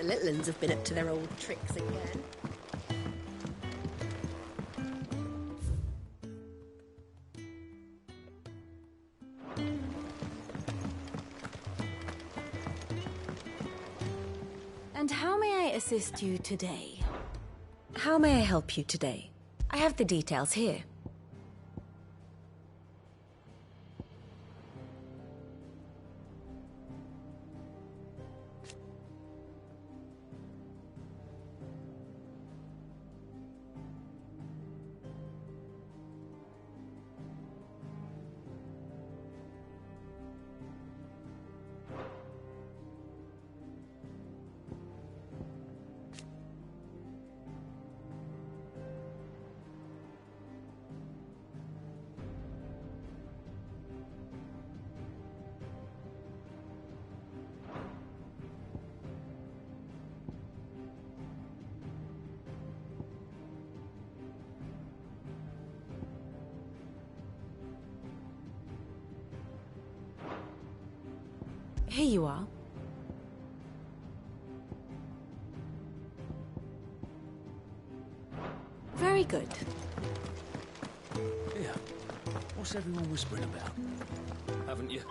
The little ones have been up to their old tricks again. And how may I assist you today? How may I help you today? I have the details here. Here you are. Very good. Yeah. What's everyone whispering about? Haven't you?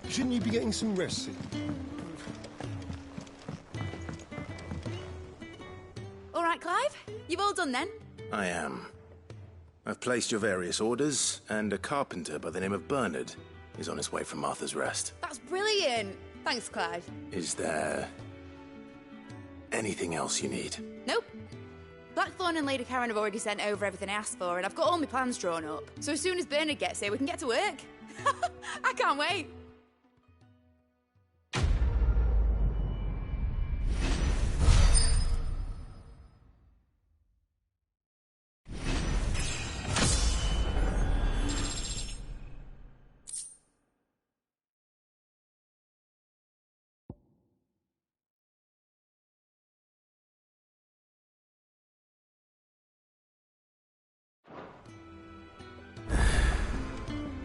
Shouldn't you be getting some rest soon? All right, Clive. You've all done then? I am. I've placed your various orders, and a carpenter by the name of Bernard is on his way from Martha's Rest. That's brilliant. Thanks, Clive. Is there anything else you need? Nope. Blackthorn and Lady Karen have already sent over everything I asked for, and I've got all my plans drawn up. So as soon as Bernard gets here, we can get to work. I can't wait.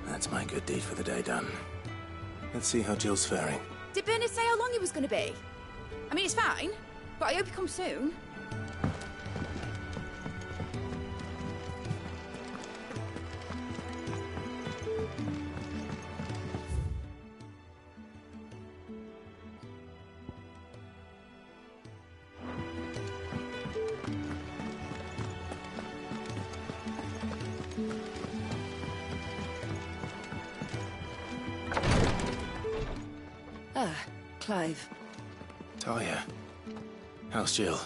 That's my good deed for the day done. Let's see how Jill's faring. Did Bernard say how long he was going to be? I mean, it's fine, but I hope he comes soon. Clive. Talia. How's Jill?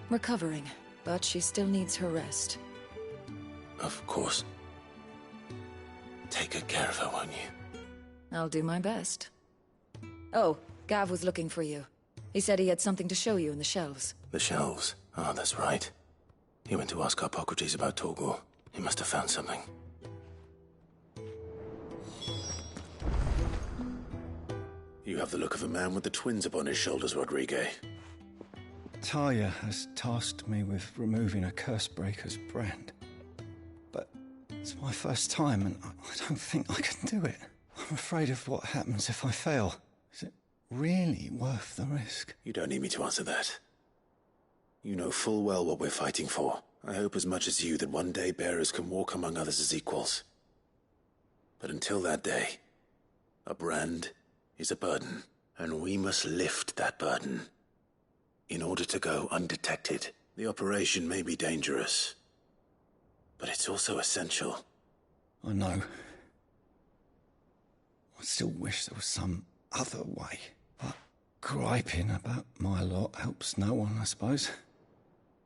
Recovering, but she still needs her rest. Of course. Take good care of her, won't you? I'll do my best. Oh, Gav was looking for you. He said he had something to show you in the shelves. The shelves? Oh, that's right. He went to ask Harpocrates about Torgor. He must have found something. You have the look of a man with the twins upon his shoulders, Rodrigue. Talia has tasked me with removing a Cursebreaker's brand. But it's my first time, and I don't think I can do it. I'm afraid of what happens if I fail. Is it really worth the risk? You don't need me to answer that. You know full well what we're fighting for. I hope as much as you that one day bearers can walk among others as equals. But until that day, a brand is a burden, and we must lift that burden. In order to go undetected, the operation may be dangerous, but it's also essential. I know. I still wish there was some other way, but griping about my lot helps no one, I suppose.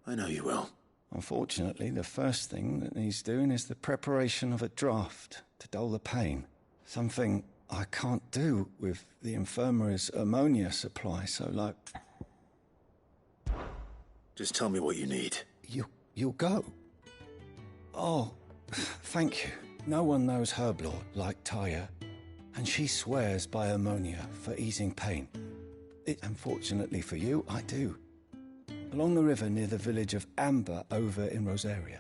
I know you will. Unfortunately, the first thing that needs doing is the preparation of a draft to dull the pain. Something I can't do with the infirmary's ammonia supply, so like... Just tell me what you need. You'll go. Oh, thank you. No one knows Herblord like Taya, and she swears by ammonia for easing pain. Unfortunately for you, I do. Along the river near the village of Amber over in Rosaria.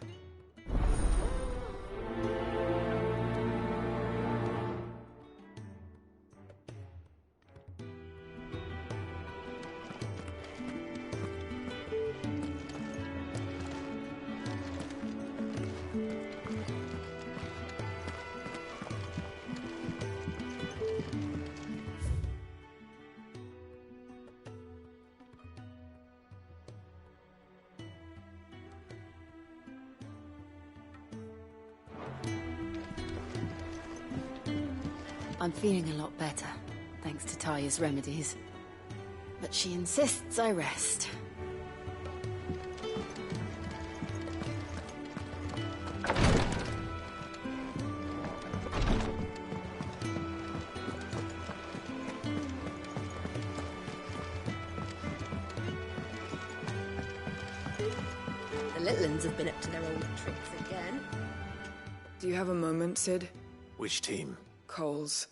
I'm feeling a lot better, thanks to Taya's remedies. But she insists I rest. The little uns have been up to their old tricks again. Do you have a moment, Sid? Which team? Coles.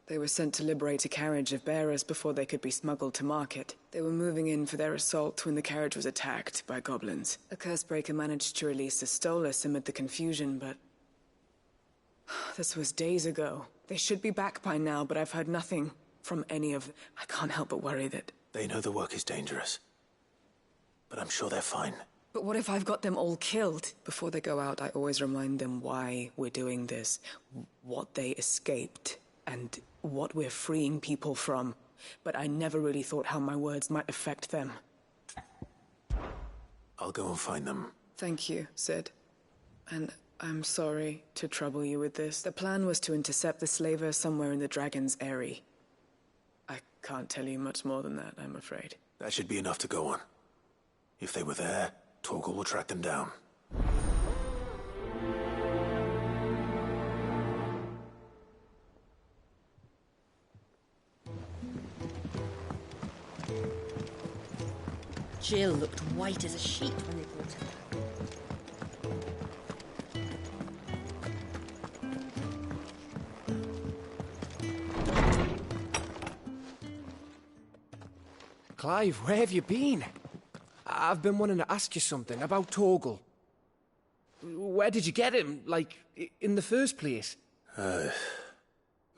They were sent to liberate a carriage of bearers before they could be smuggled to market. They were moving in for their assault when the carriage was attacked by goblins. A Cursebreaker managed to release a Stolas amid the confusion, but... this was days ago. They should be back by now, but I've heard nothing from any of them. I can't help but worry that... They know the work is dangerous. But I'm sure they're fine. But what if I've got them all killed? Before they go out, I always remind them why we're doing this, what they escaped, and what we're freeing people from. But I never really thought how my words might affect them. I'll go and find them. Thank you, Sid. And I'm sorry to trouble you with this. The plan was to intercept the slaver somewhere in the Dragon's Eyrie. I can't tell you much more than that, I'm afraid. That should be enough to go on. If they were there, Torgal will track them down. Jill looked white as a sheet when they brought her back. Clive, where have you been? I've been wanting to ask you something about Torgal. Where did you get him, like, in the first place?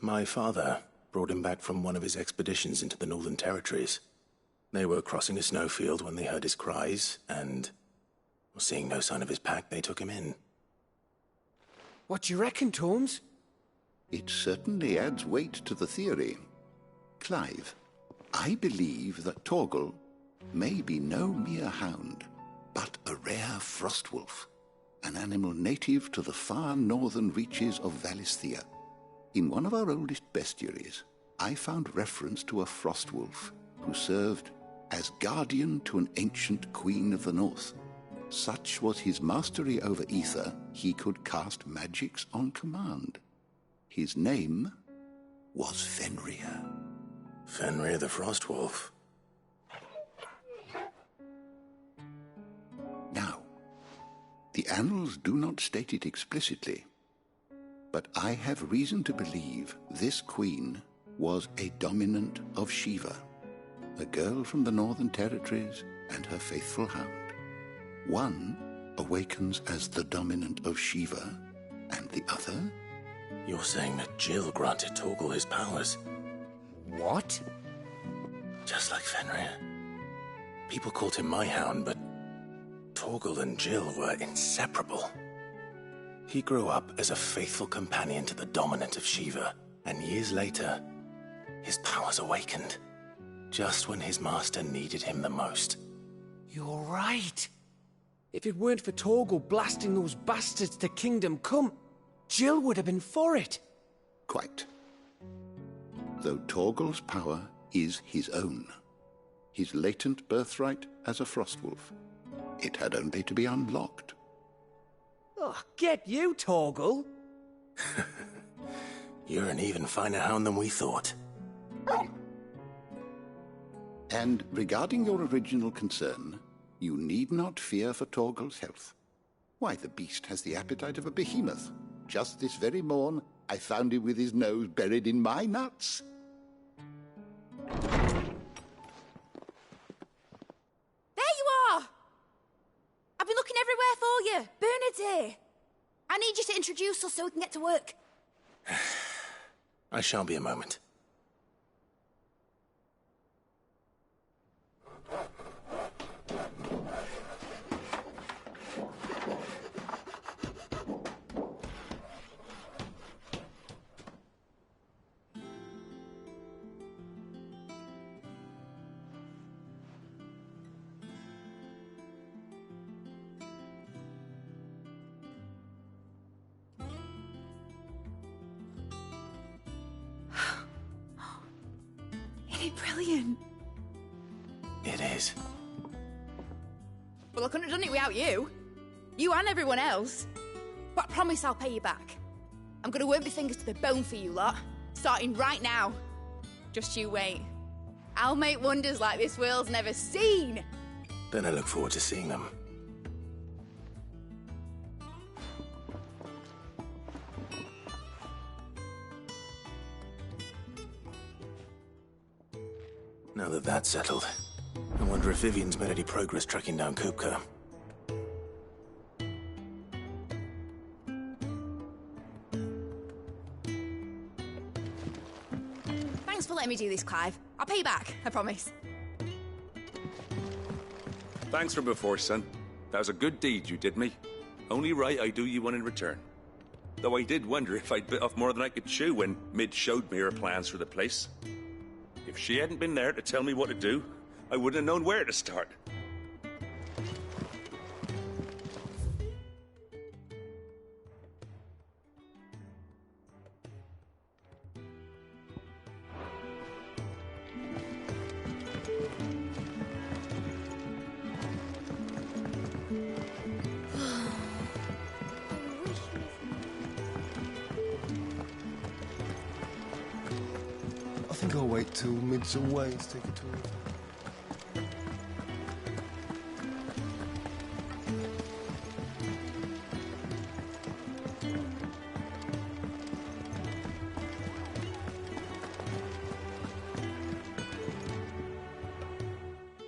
My father brought him back from one of his expeditions into the Northern Territories. They were crossing a snowfield when they heard his cries, and, seeing no sign of his pack, they took him in. What do you reckon, Tomes? It certainly adds weight to the theory. Clive, I believe that Torgal may be no mere hound, but a rare frostwolf, an animal native to the far northern reaches of Valisthea. In one of our oldest bestiaries, I found reference to a frostwolf who served as guardian to an ancient queen of the north. Such was his mastery over ether, he could cast magics on command. His name was Fenrir. Fenrir the Frostwolf. Now, the annals do not state it explicitly, but I have reason to believe this queen was a dominant of Shiva, a girl from the Northern Territories and her faithful hound. One awakens as the dominant of Shiva, and the other... You're saying that Jill granted Torgal his powers? What? Just like Fenrir. People called him my hound, but Torgal and Jill were inseparable. He grew up as a faithful companion to the dominant of Shiva, and years later, his powers awakened. Just when his master needed him the most. You're right. If it weren't for Torgal blasting those bastards to Kingdom Come, Jill would have been for it. Quite. Though Torgal's power is his own, his latent birthright as a Frostwolf, it had only to be unlocked. Oh, get you, Torgal! You're an even finer hound than we thought. And regarding your original concern, you need not fear for Torgal's health. Why, the beast has the appetite of a behemoth. Just this very morn, I found him with his nose buried in my nuts. There you are! I've been looking everywhere for you. Bernard's here. I need you to introduce us so we can get to work. I shan't be a moment. Brilliant. It is. Well, I couldn't have done it without you. You and everyone else. But I promise I'll pay you back. I'm gonna work my fingers to the bone for you lot. Starting right now. Just you wait. I'll make wonders like this world's never seen. Then I look forward to seeing them. Now that that's settled, I wonder if Vivian's made any progress tracking down Kupka. Thanks for letting me do this, Clive. I'll pay you back, I promise. Thanks from before, son. That was a good deed you did me. Only right I do you one in return. Though I did wonder if I'd bit off more than I could chew when Mid showed me her plans for the place. If she hadn't been there to tell me what to do, I wouldn't have known where to start. I think I'll wait till Mid's away to take a tour.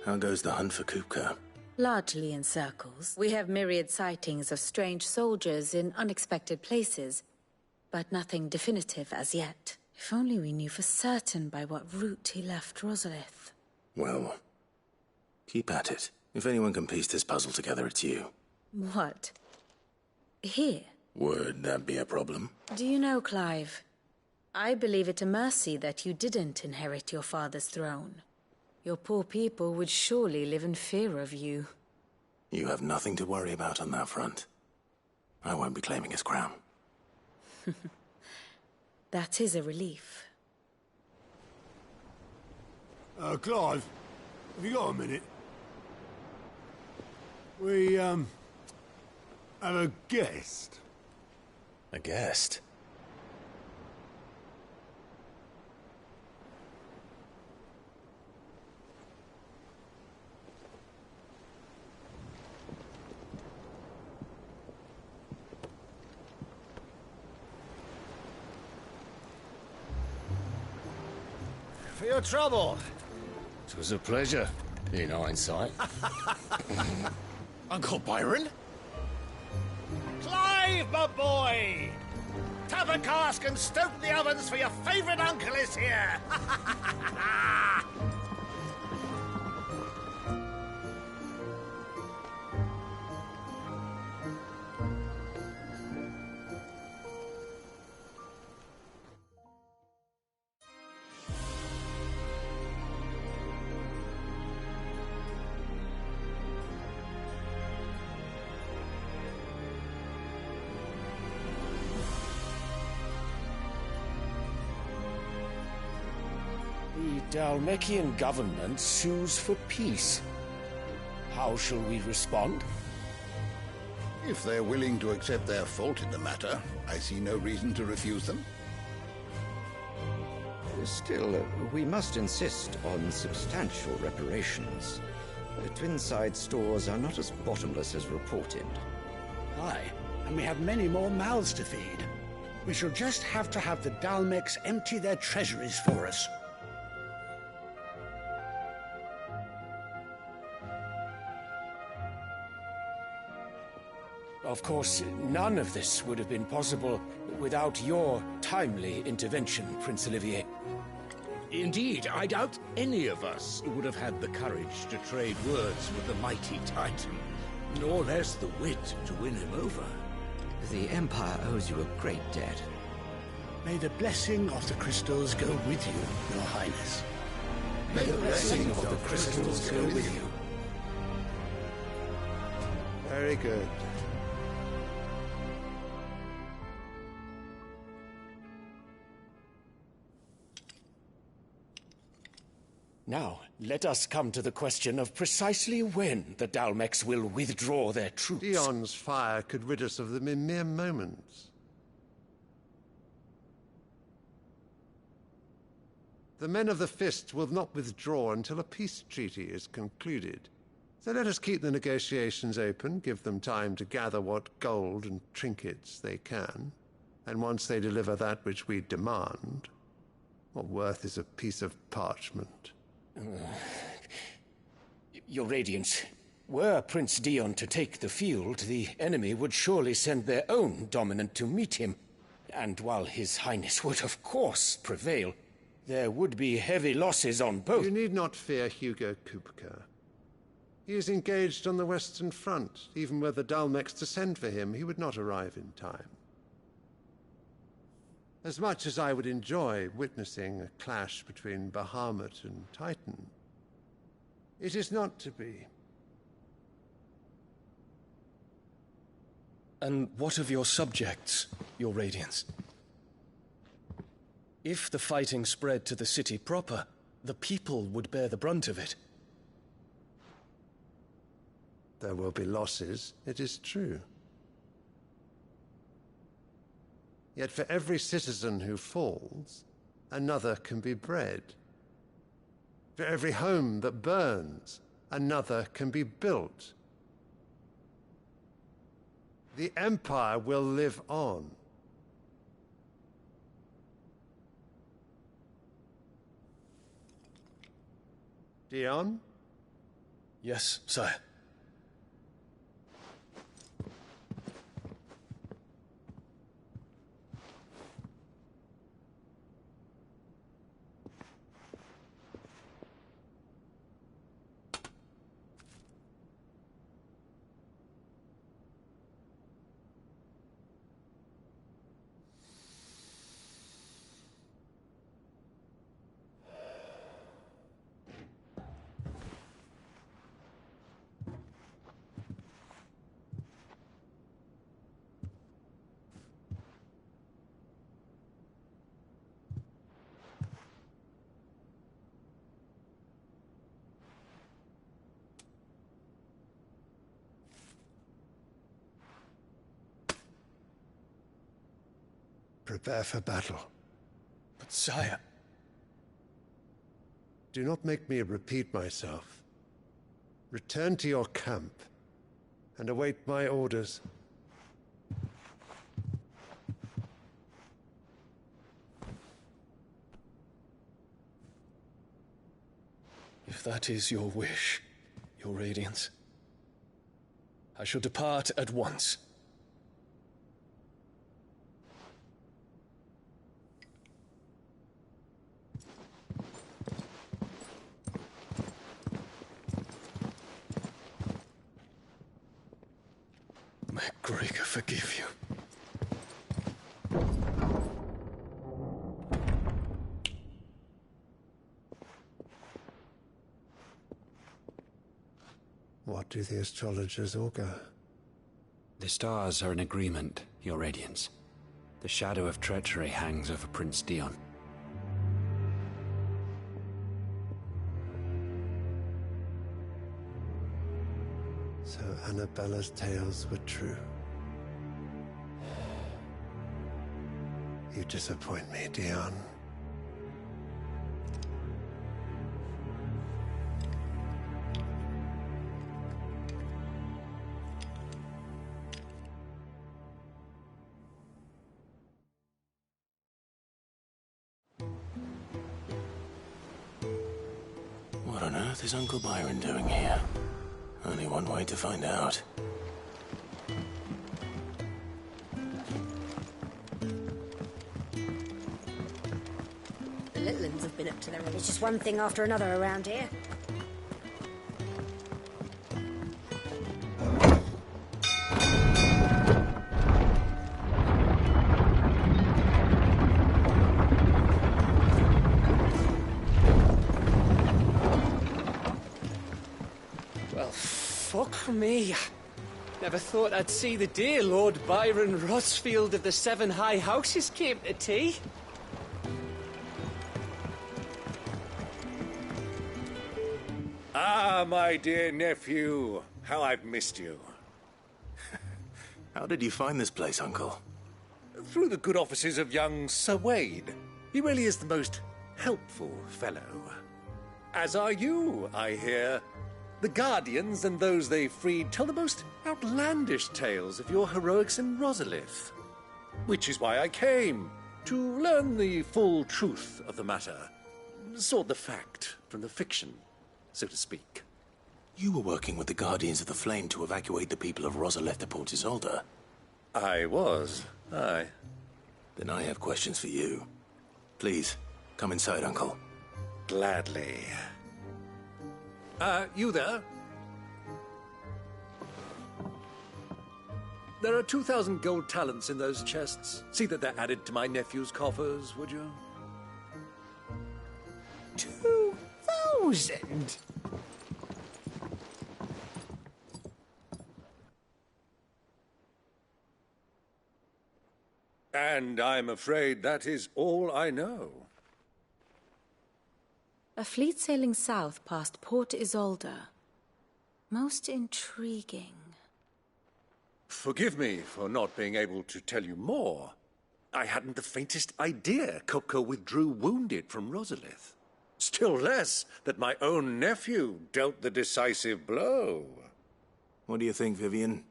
How goes the hunt for Kupka? Largely in circles. We have myriad sightings of strange soldiers in unexpected places, but nothing definitive as yet. If only we knew for certain by what route he left Rosalith. Well, keep at it. If anyone can piece this puzzle together, it's you. What? Here? Would that be a problem? Do you know, Clive, I believe it a mercy that you didn't inherit your father's throne. Your poor people would surely live in fear of you. You have nothing to worry about on that front. I won't be claiming his crown. That is a relief. Clive, have you got a minute? We, have a guest. A guest? For your trouble. It was a pleasure, in hindsight. Uncle Byron? Clive, my boy! Tap a cask and stoke the ovens, for your favourite uncle is here! The Dalmekian government sues for peace. How shall we respond? If they're willing to accept their fault in the matter, I see no reason to refuse them. Still, we must insist on substantial reparations. The Twinside stores are not as bottomless as reported. Aye, and we have many more mouths to feed. We shall just have to have the Dalmex empty their treasuries for us. Of course, none of this would have been possible without your timely intervention, Prince Olivier. Indeed, I doubt any of us would have had the courage to trade words with the mighty Titan, nor less the wit to win him over. The Empire owes you a great debt. May the blessing of the crystals go with you, Your Highness. May the blessing of the crystals go with you. Very good. Now, let us come to the question of precisely when the Dalmex will withdraw their troops. Dion's fire could rid us of them in mere moments. The men of the Fist will not withdraw until a peace treaty is concluded. So let us keep the negotiations open, give them time to gather what gold and trinkets they can, and once they deliver that which we demand, what worth is a piece of parchment? Your Radiance, were Prince Dion to take the field, the enemy would surely send their own dominant to meet him. And while His Highness would of course prevail, there would be heavy losses on both. You need not fear Hugo Kupka. He is engaged on the Western Front. Even were the Dalmex to send for him, he would not arrive in time. As much as I would enjoy witnessing a clash between Bahamut and Titan, it is not to be. And what of your subjects, Your Radiance? If the fighting spread to the city proper, the people would bear the brunt of it. There will be losses, it is true. Yet for every citizen who falls, another can be bred. For every home that burns, another can be built. The Empire will live on. Dion? Yes, sire. Prepare for battle. But sire... Do not make me repeat myself. Return to your camp and await my orders. If that is your wish, Your Radiance, I shall depart at once. May Gregor forgive you. What do the astrologers augur? The stars are in agreement, Your Radiance. The shadow of treachery hangs over Prince Dion. So Annabella's tales were true. You disappoint me, Dion. What on earth is Uncle Byron doing here? Only one way to find out. The little ones have been up to their old... It's just one thing after another around here. Fuck me. Never thought I'd see the day Lord Byron Rosfield of the Seven High Houses came to tea. Ah, my dear nephew. How I've missed you. How did you find this place, Uncle? Through the good offices of young Sir Wade. He really is the most helpful fellow. As are you, I hear. The Guardians and those they freed tell the most outlandish tales of your heroics in Rosalith. Which is why I came, to learn the full truth of the matter. Sort the fact from the fiction, so to speak. You were working with the Guardians of the Flame to evacuate the people of Rosalith to Port Isolde. I was, aye. Then I have questions for you. Please, come inside, Uncle. Gladly. You there? There are 2,000 gold talents in those chests. See that they're added to my nephew's coffers, would you? 2,000? And I'm afraid that is all I know. A fleet sailing south past Port Isolde. Most intriguing. Forgive me for not being able to tell you more. I hadn't the faintest idea Kupka withdrew wounded from Rosalith. Still less that my own nephew dealt the decisive blow. What do you think, Vivian?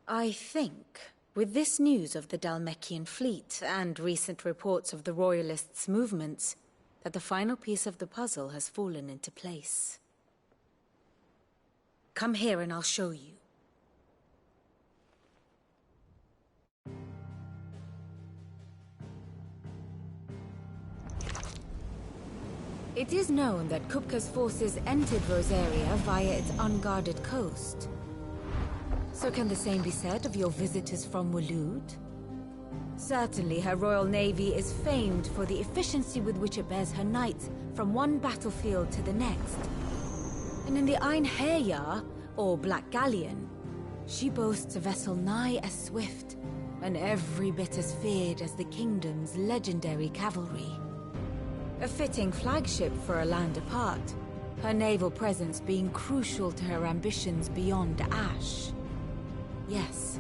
I think, with this news of the Dalmekian fleet and recent reports of the Royalists' movements, that the final piece of the puzzle has fallen into place. Come here and I'll show you. It is known that Kupka's forces entered Rosaria via its unguarded coast. So can the same be said of your visitors from Waloed? Certainly, her Royal Navy is famed for the efficiency with which it bears her knights from one battlefield to the next. And in the Einherjar, or Black Galleon, she boasts a vessel nigh as swift and every bit as feared as the kingdom's legendary cavalry. A fitting flagship for a land apart, her naval presence being crucial to her ambitions beyond Ash. Yes.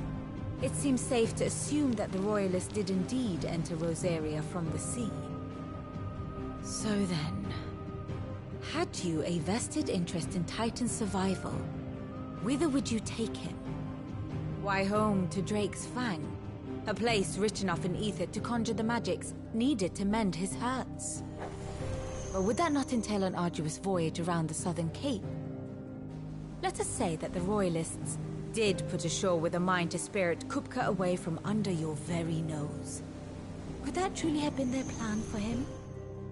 It seems safe to assume that the Royalists did indeed enter Rosaria from the sea. So then, had you a vested interest in Titan's survival, whither would you take him? Why, home to Drake's Fang, a place rich enough in ether to conjure the magics needed to mend his hurts. Or would that not entail an arduous voyage around the southern cape? Let us say that the Royalists did put ashore with a mind to spirit Kupka away from under your very nose. Could that truly have been their plan for him?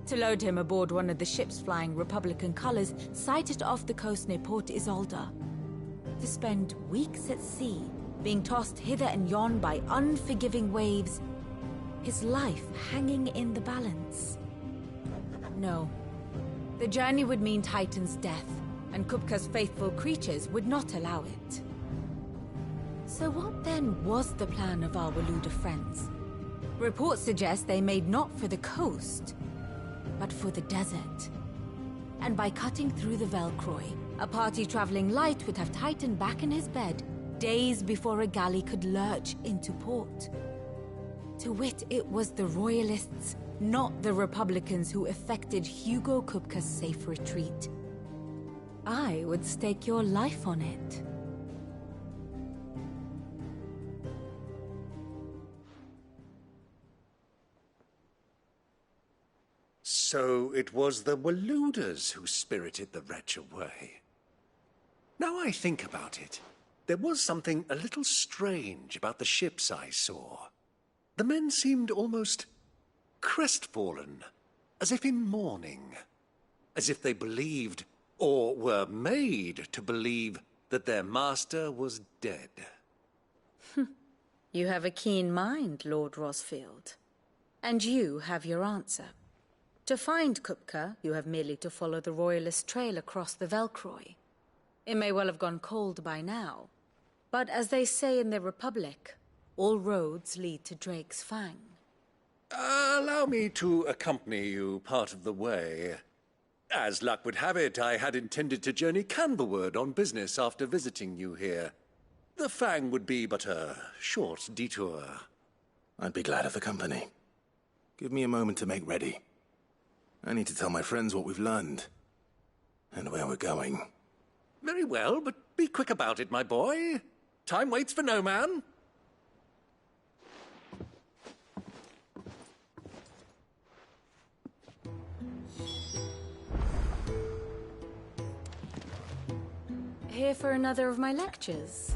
To load him aboard one of the ships flying Republican colors sighted off the coast near Port Isolde. To spend weeks at sea, being tossed hither and yon by unforgiving waves, his life hanging in the balance. No. The journey would mean Titan's death, and Kupka's faithful creatures would not allow it. So what then was the plan of our Waluda friends? Reports suggest they made not for the coast, but for the desert. And by cutting through the Velcroy, a party traveling light would have Titan back in his bed days before a galley could lurch into port. To wit, it was the Royalists, not the Republicans, who effected Hugo Kupka's safe retreat. I would stake your life on it. So it was the Waluders who spirited the wretch away. Now I think about it, there was something a little strange about the ships I saw. The men seemed almost crestfallen, as if in mourning, as if they believed, or were made to believe, that their master was dead. You have a keen mind, Lord Rosfield. And you have your answer. To find Kupka, you have merely to follow the Royalist trail across the Velcroy. It may well have gone cold by now, but as they say in the Republic, all roads lead to Drake's Fang. Allow me to accompany you part of the way. As luck would have it, I had intended to journey Canberward on business after visiting you here. The Fang would be but a short detour. I'd be glad of the company. Give me a moment to make ready. I need to tell my friends what we've learned, and where we're going. Very well, but be quick about it, my boy. Time waits for no man. Here for another of my lectures.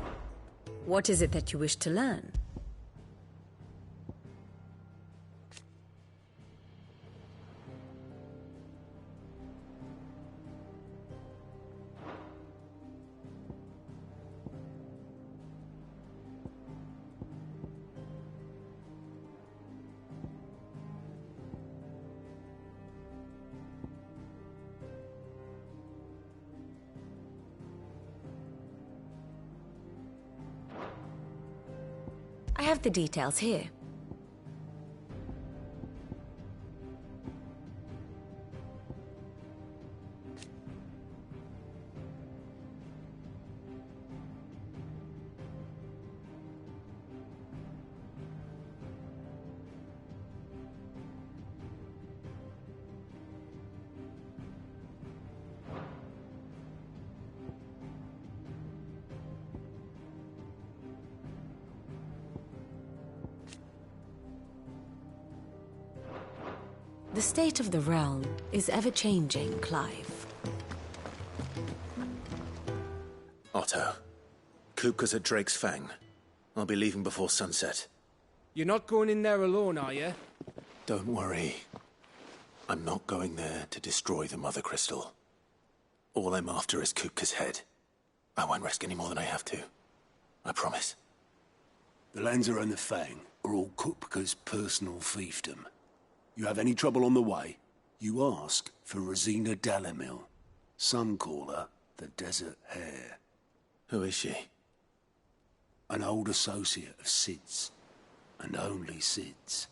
What is it that you wish to learn? I have the details here. The state of the realm is ever-changing, Clive. Otto, Kupka's at Drake's Fang. I'll be leaving before sunset. You're not going in there alone, are you? Don't worry. I'm not going there to destroy the Mother Crystal. All I'm after is Kupka's head. I won't risk any more than I have to. I promise. The Lanza and the Fang are all Kupka's personal fiefdom. You have any trouble on the way, you ask for Rosina Dalamil. Some call her the Desert Hare. Who is she? An old associate of Sid's, and only Sid's.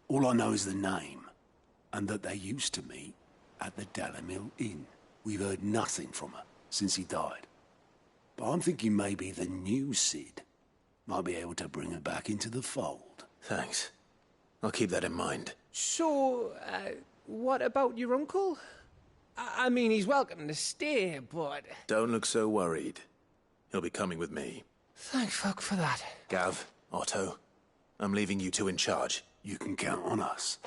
All I know is the name, and that they used to meet at the Dalamil Inn. We've heard nothing from her since he died. But I'm thinking maybe the new Sid might be able to bring her back into the fold. Thanks. I'll keep that in mind. So, what about your uncle? I mean, he's welcome to stay, but... Don't look so worried. He'll be coming with me. Thank fuck for that. Gav, Otto, I'm leaving you two in charge. You can count on us.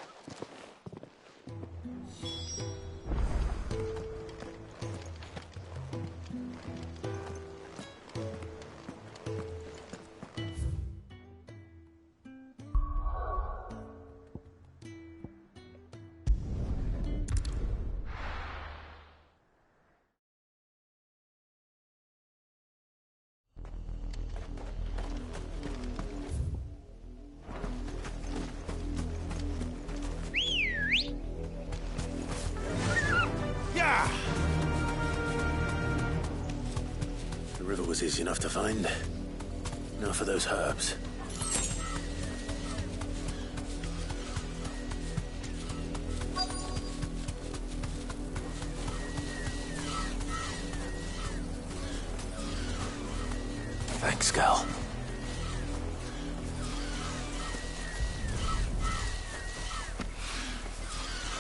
Was easy enough to find. Now for those herbs. Thanks, Gal.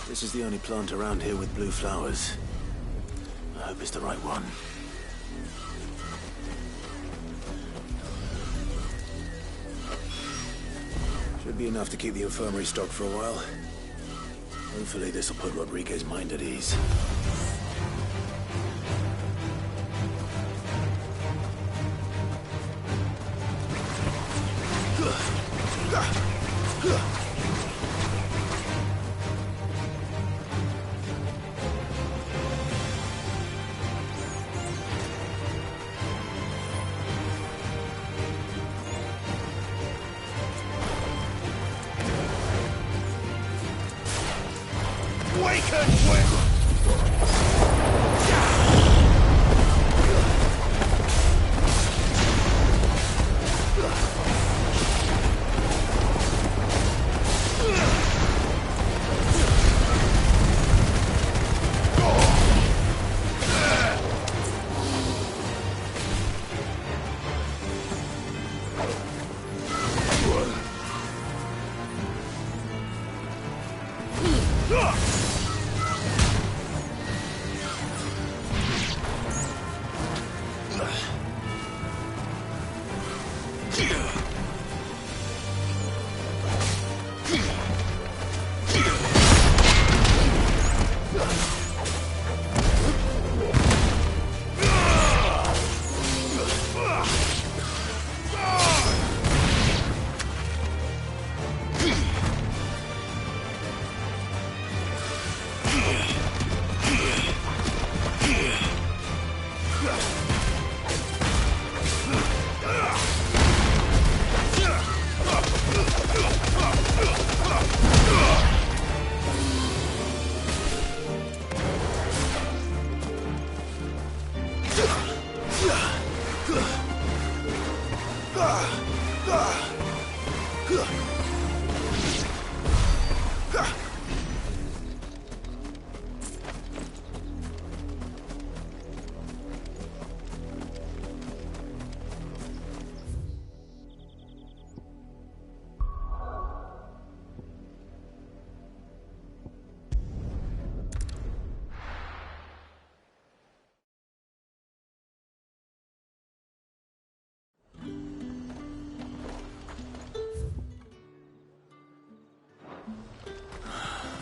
This is the only plant around here with blue flowers. I hope it's the right one. Should be enough to keep the infirmary stocked for a while. Hopefully this'll put Rodriguez's mind at ease.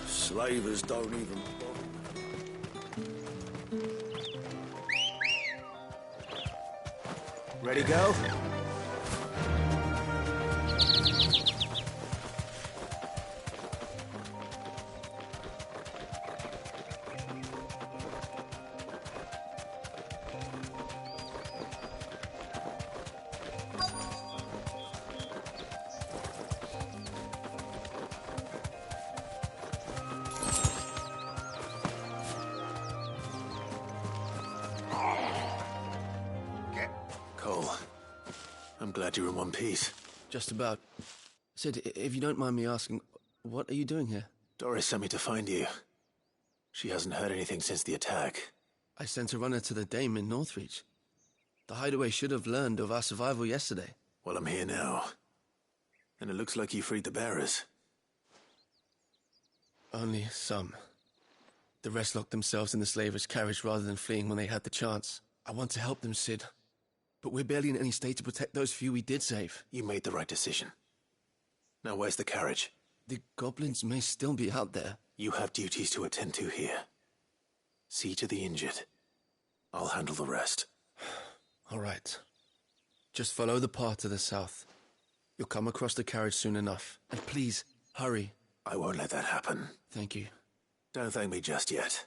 Slavers don't even bother. Ready, go? You're in one piece. Just about. Sid, if you don't mind me asking, what are you doing here? Doris sent me to find you. She hasn't heard anything since the attack. I sent a runner to the Dame in Northreach. The hideaway should have learned of our survival yesterday. Well, I'm here now. And it looks like you freed the bearers. Only some. The rest locked themselves in the slaver's carriage rather than fleeing when they had the chance. I want to help them, Sid. But we're barely in any state to protect those few we did save. You made the right decision. Now where's the carriage? The goblins may still be out there. You have duties to attend to here. See to the injured. I'll handle the rest. All right. Just follow the path to the south. You'll come across the carriage soon enough. And please, hurry. I won't let that happen. Thank you. Don't thank me just yet.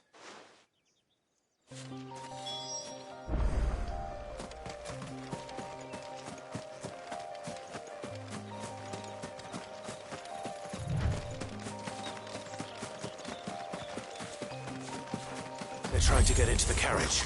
They're trying to get into the carriage.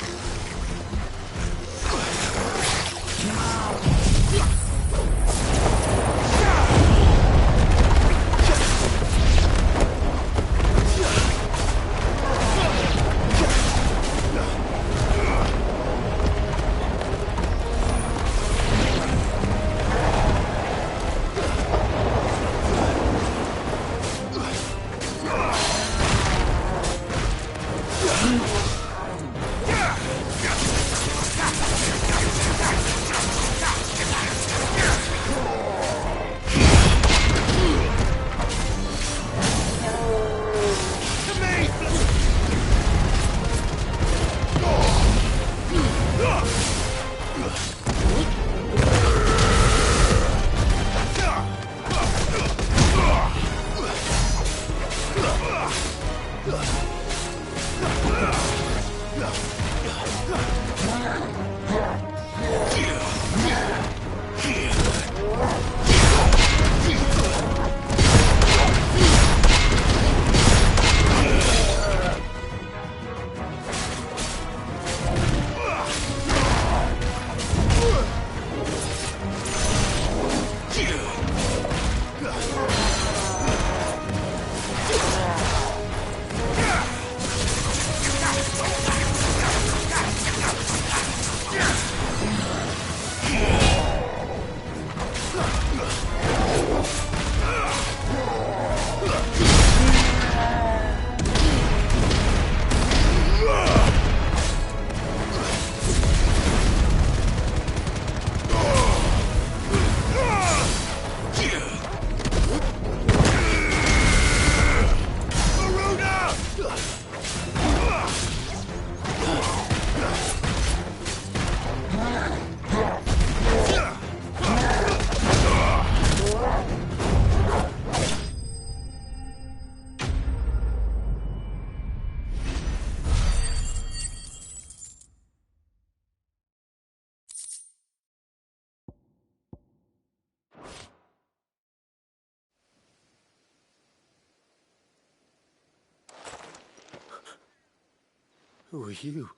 Who are you?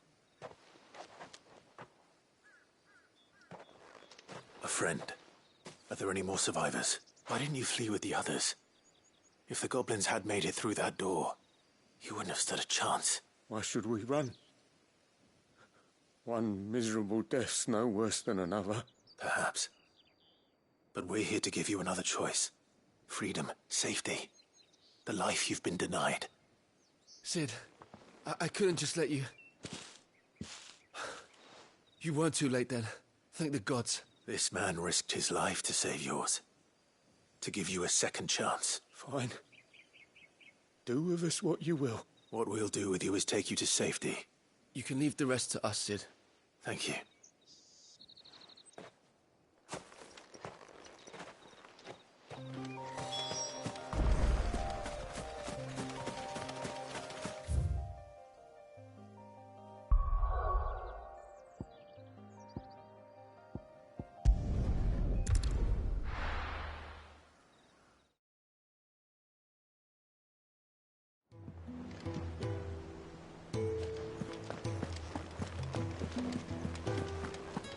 A friend. Are there any more survivors? Why didn't you flee with the others? If the goblins had made it through that door, you wouldn't have stood a chance. Why should we run? One miserable death's no worse than another. Perhaps. But we're here to give you another choice. Freedom, safety. The life you've been denied. Sid, I couldn't just let you... You weren't too late then. Thank the gods. This man risked his life to save yours. To give you a second chance. Fine. Do with us what you will. What we'll do with you is take you to safety. You can leave the rest to us, Sid. Thank you.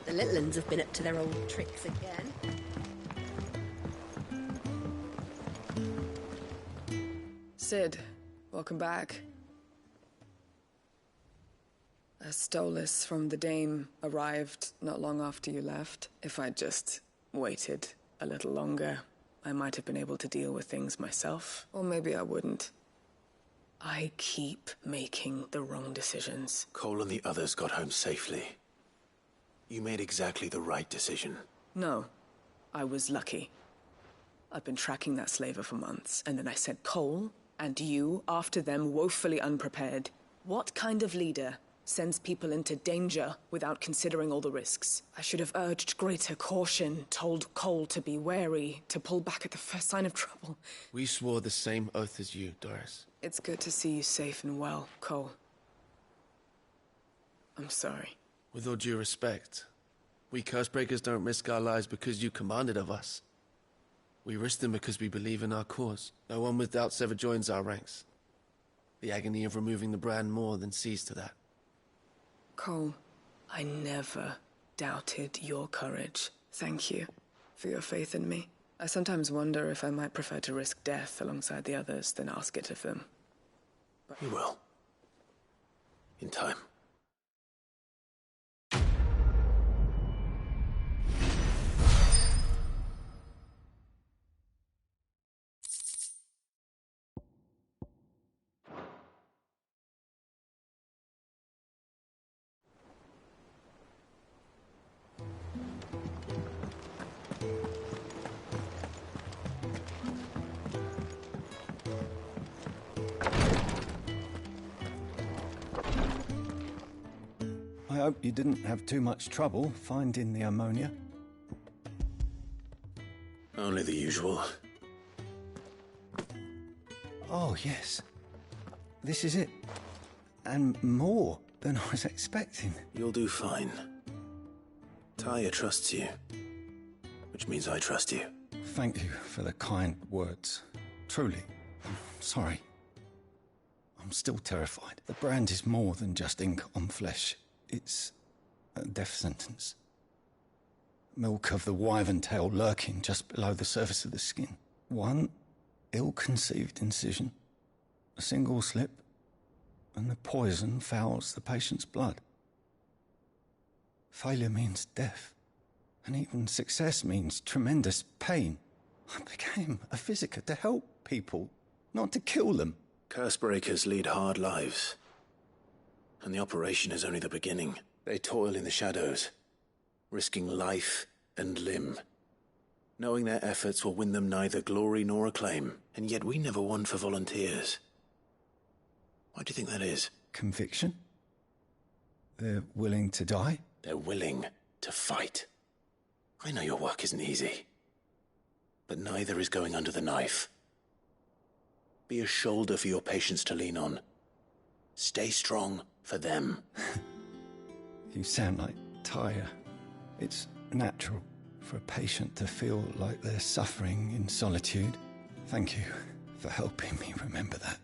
The little uns have been up to their old tricks again. Sid, welcome back. A Stolas from the Dame arrived not long after you left. If I'd just waited a little longer, I might have been able to deal with things myself. Or maybe I wouldn't. I keep making the wrong decisions. Cole and the others got home safely. You made exactly the right decision. No, I was lucky. I've been tracking that slaver for months, and then I sent Cole and you after them woefully unprepared. What kind of leader sends people into danger without considering all the risks? I should have urged greater caution, told Cole to be wary, to pull back at the first sign of trouble. We swore the same oath as you, Doris. It's good to see you safe and well, Cole. I'm sorry. With all due respect, we Cursebreakers don't risk our lives because you commanded of us. We risk them because we believe in our cause. No one with doubts ever joins our ranks. The agony of removing the brand more than sees to that. Cole, I never doubted your courage. Thank you for your faith in me. I sometimes wonder if I might prefer to risk death alongside the others than ask it of them. But you will. In time. I hope you didn't have too much trouble finding the ammonia. Only the usual. Oh, yes. This is it. And more than I was expecting. You'll do fine. Taya trusts you, which means I trust you. Thank you for the kind words. Truly, I'm sorry. I'm still terrified. The brand is more than just ink on flesh. It's a death sentence. Milk of the wyvern tail lurking just below the surface of the skin. One ill-conceived incision, a single slip, and the poison fouls the patient's blood. Failure means death, and even success means tremendous pain. I became a physiker to help people, not to kill them. Cursebreakers lead hard lives, and the operation is only the beginning. They toil in the shadows, risking life and limb, knowing their efforts will win them neither glory nor acclaim, and yet we never won for volunteers. Why do you think that is? Conviction? They're willing to die? They're willing to fight. I know your work isn't easy, but neither is going under the knife. Be a shoulder for your patients to lean on. Stay strong for them. You sound like Taya. It's natural for a patient to feel like they're suffering in solitude. Thank you for helping me remember that.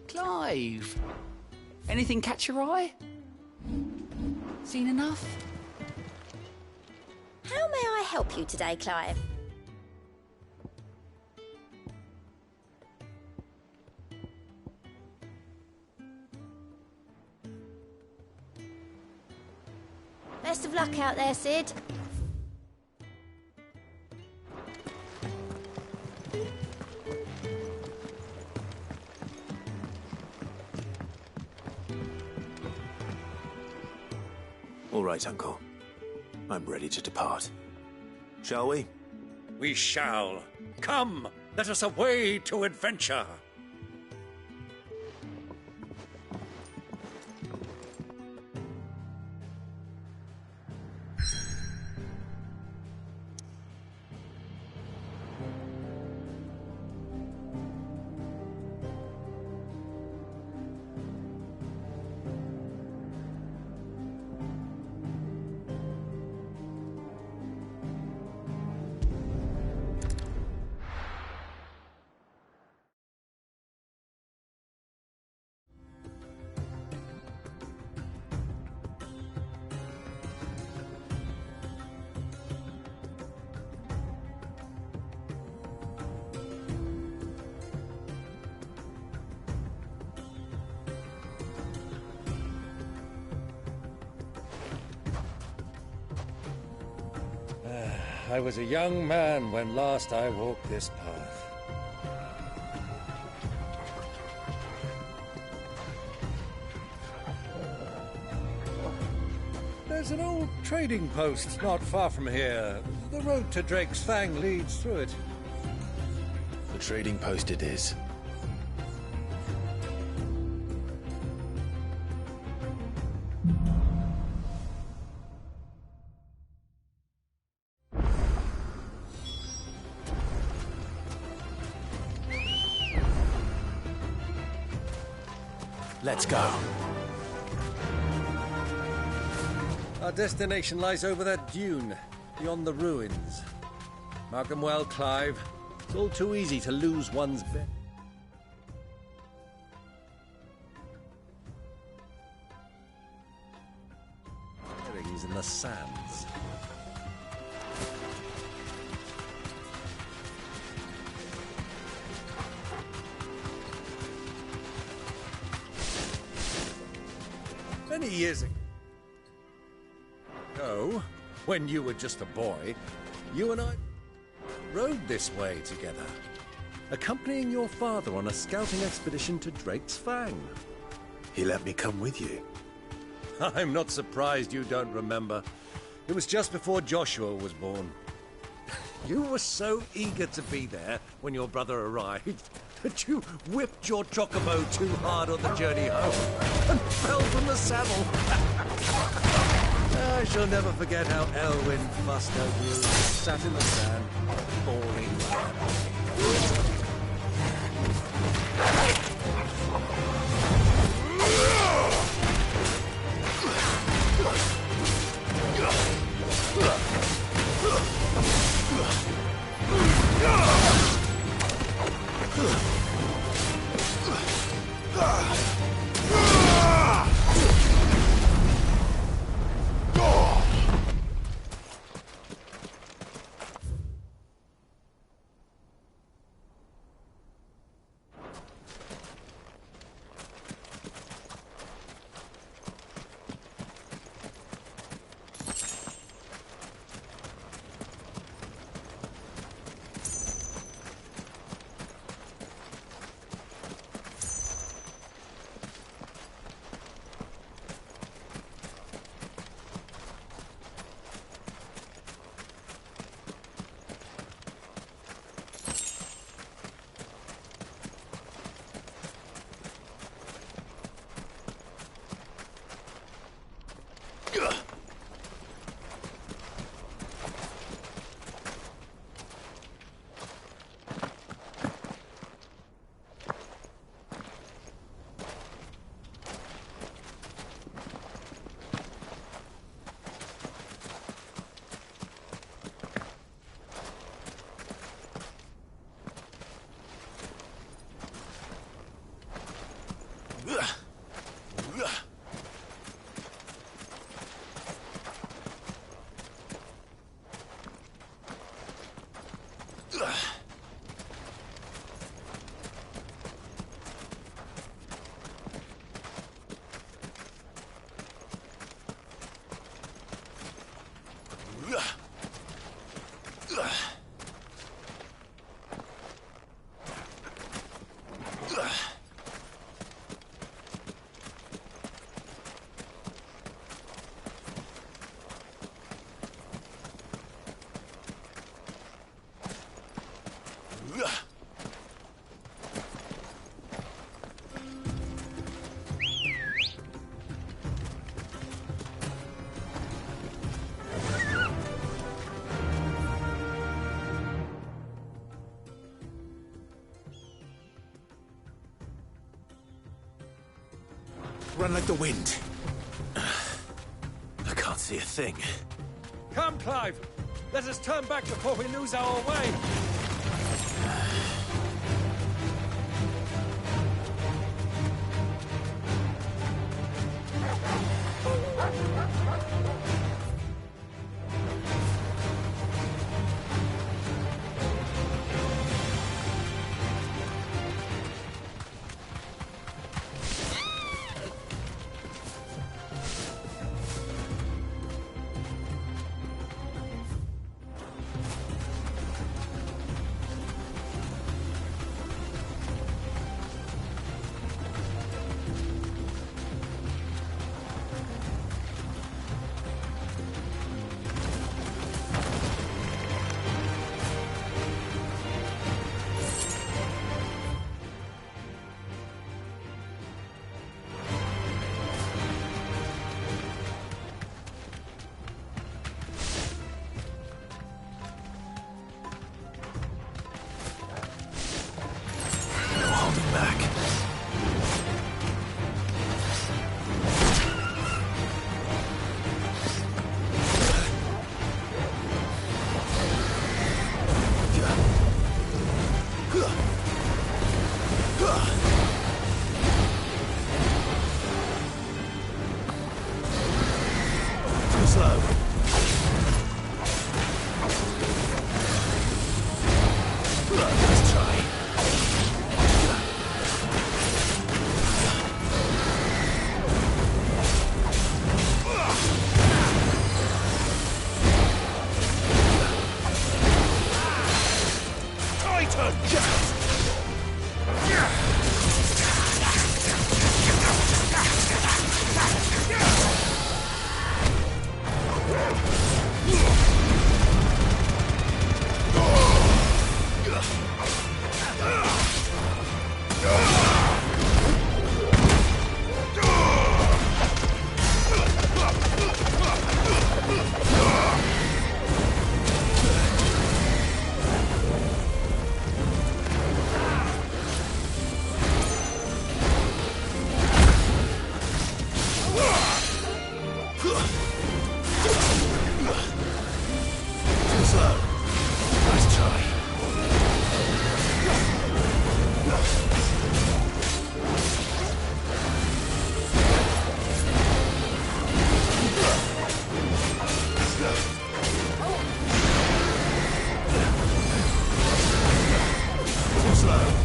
Clive, anything catch your eye? Seen enough? How may I help you today, Clive? Best of luck out there, Sid. All right, Uncle. I'm ready to depart. Shall we? We shall. Come, let us away to adventure. I was a young man when last I walked this path. There's an old trading post not far from here. The road to Drake's Fang leads through it. The trading post it is. Let's go. Our destination lies over that dune, beyond the ruins. Mark them well, Clive. It's all too easy to lose one's bet. Bearings in the sands. Many years ago, when you were just a boy, you and I rode this way together, accompanying your father on a scouting expedition to Drake's Fang. He let me come with you. I'm not surprised you don't remember. It was just before Joshua was born. You were so eager to be there when your brother arrived that you whipped your chocobo too hard on the journey home and fell from the saddle. I shall never forget how Elwyn fussed over you, sat in the sand, bawling like Run like the wind. I can't see a thing. Come, Clive! Let us turn back before we lose our way! slow. Nice try. Too slow.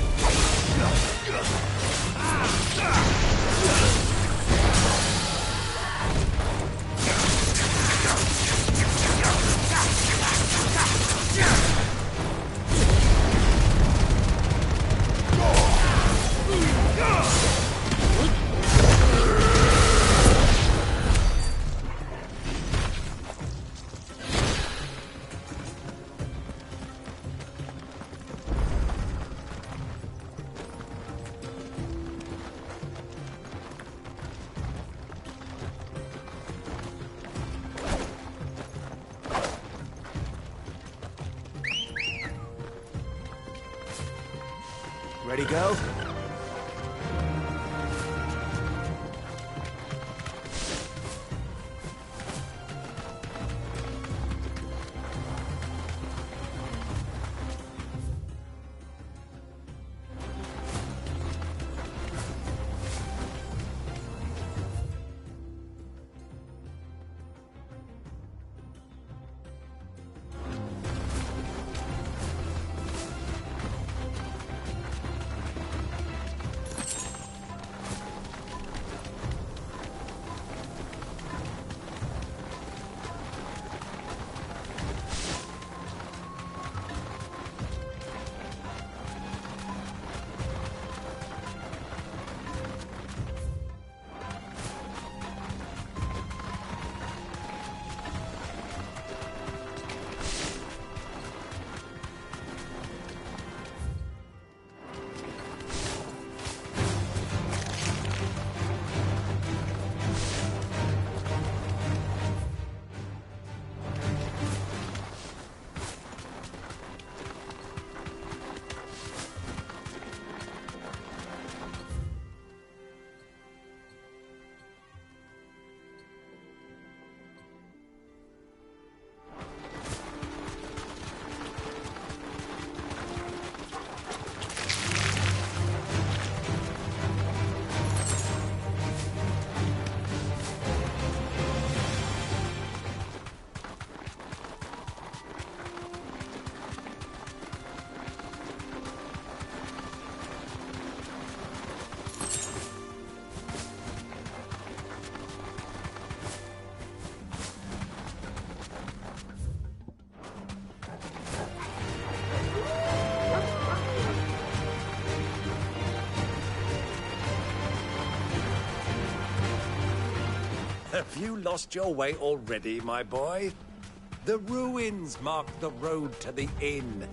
Ready, go? Have you lost your way already, my boy? The ruins mark the road to the inn.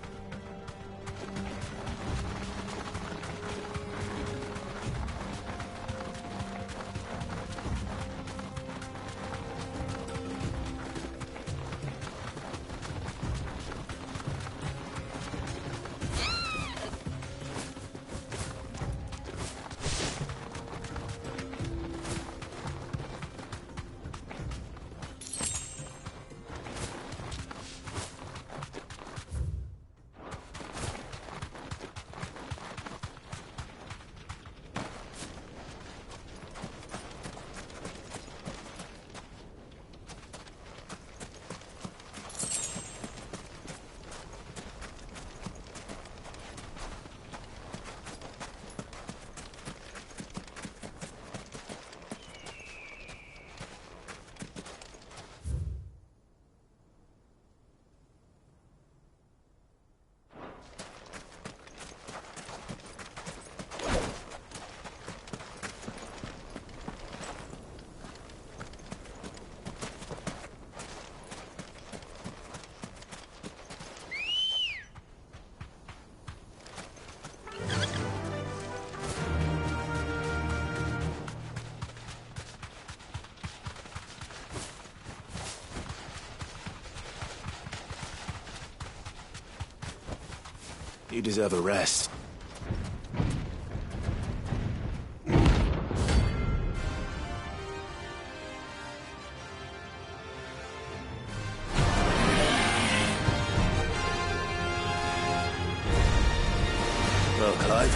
You deserve a rest. Well, Clive,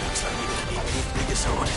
looks like you're gonna need me a bigger sword.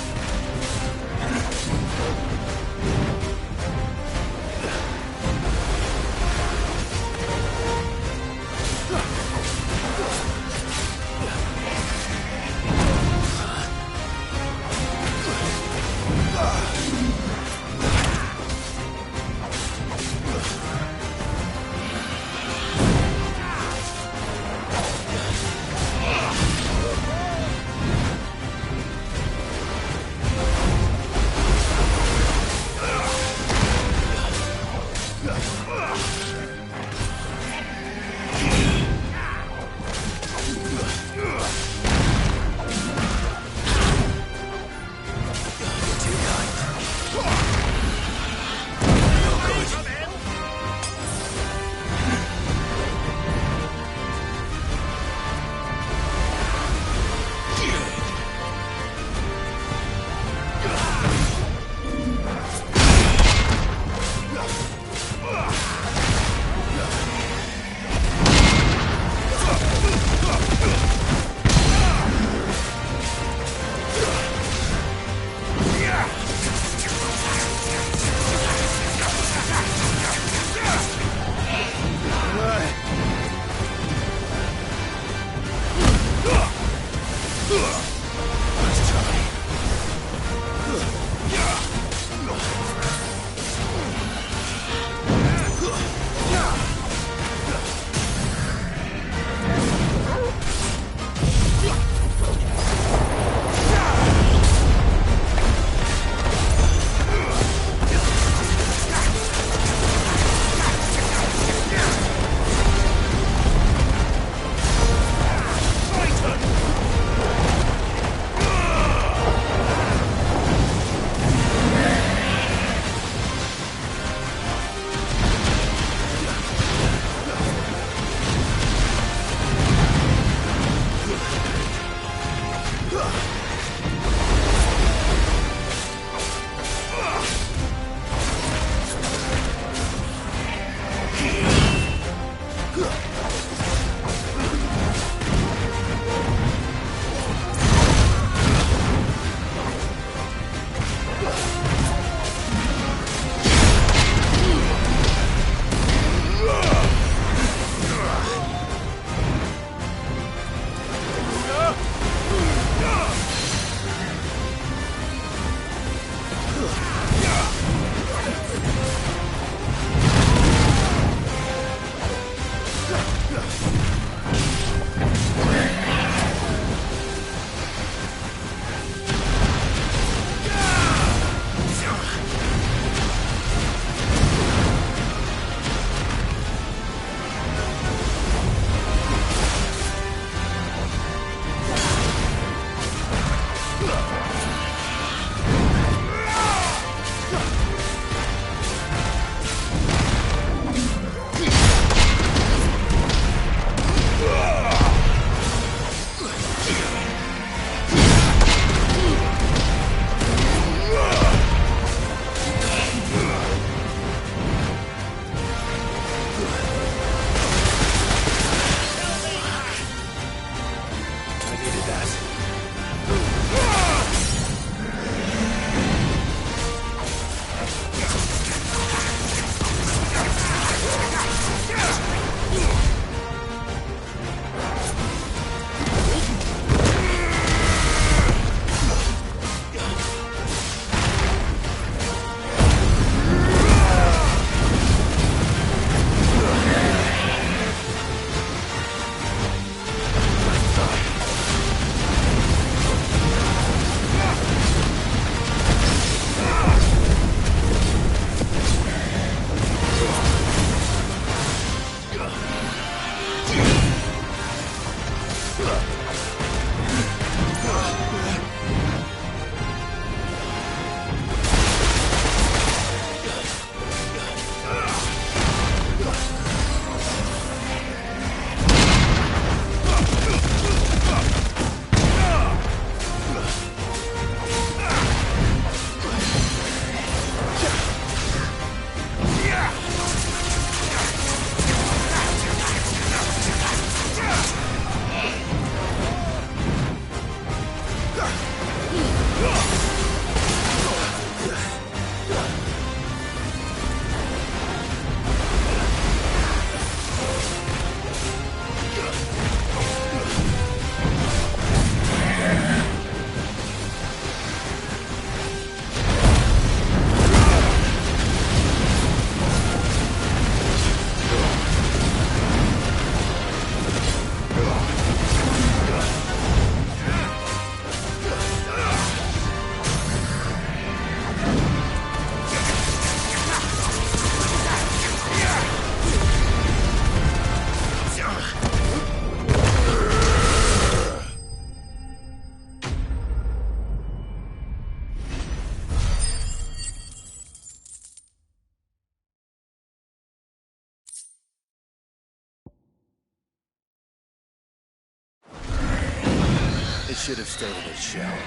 should have stayed in its shell.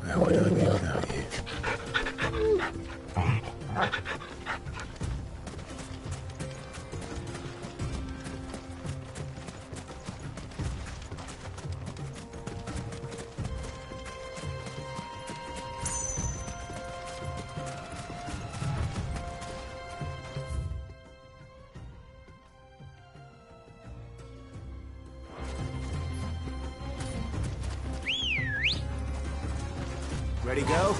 Where would I be without you? Ready, go?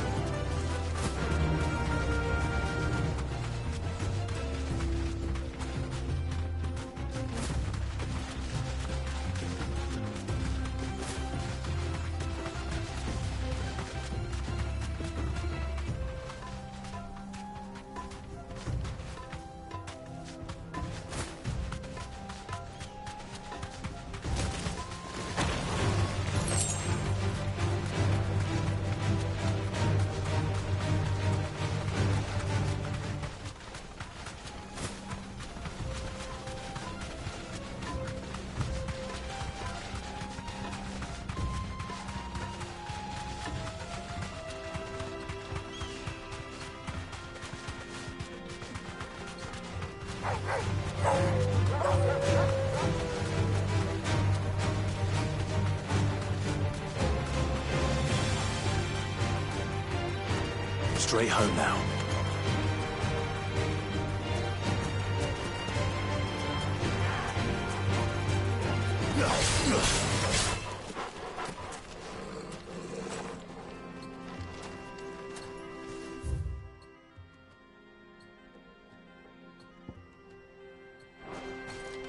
Straight home now.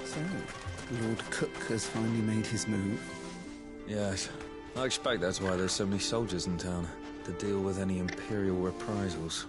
So, Lord Cook has finally made his move. Yes. I expect that's why there's so many soldiers in town, to deal with any Imperial reprisals.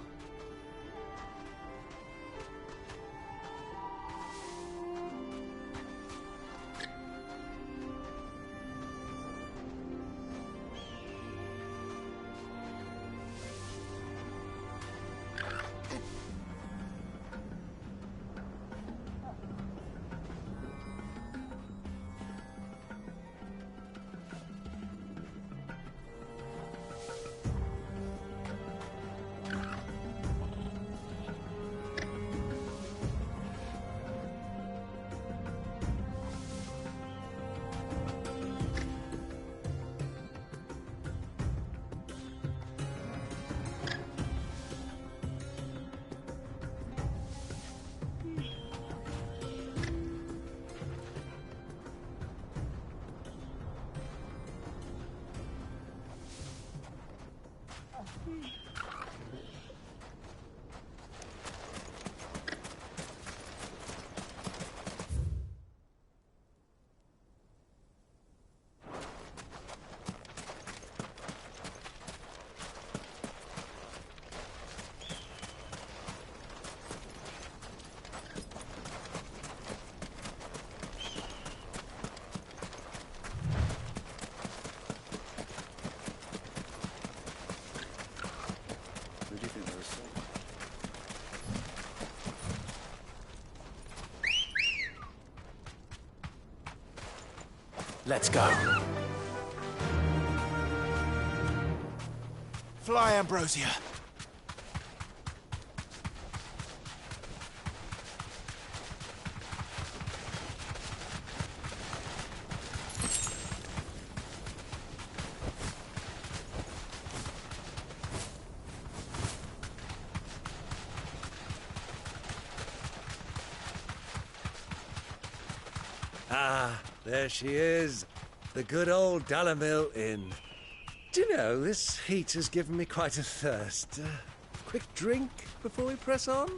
Let's go. Fly, Ambrosia. Ah, there she is. The good old Dalamil Inn. Do you know, this heat has given me quite a thirst. Quick drink before we press on?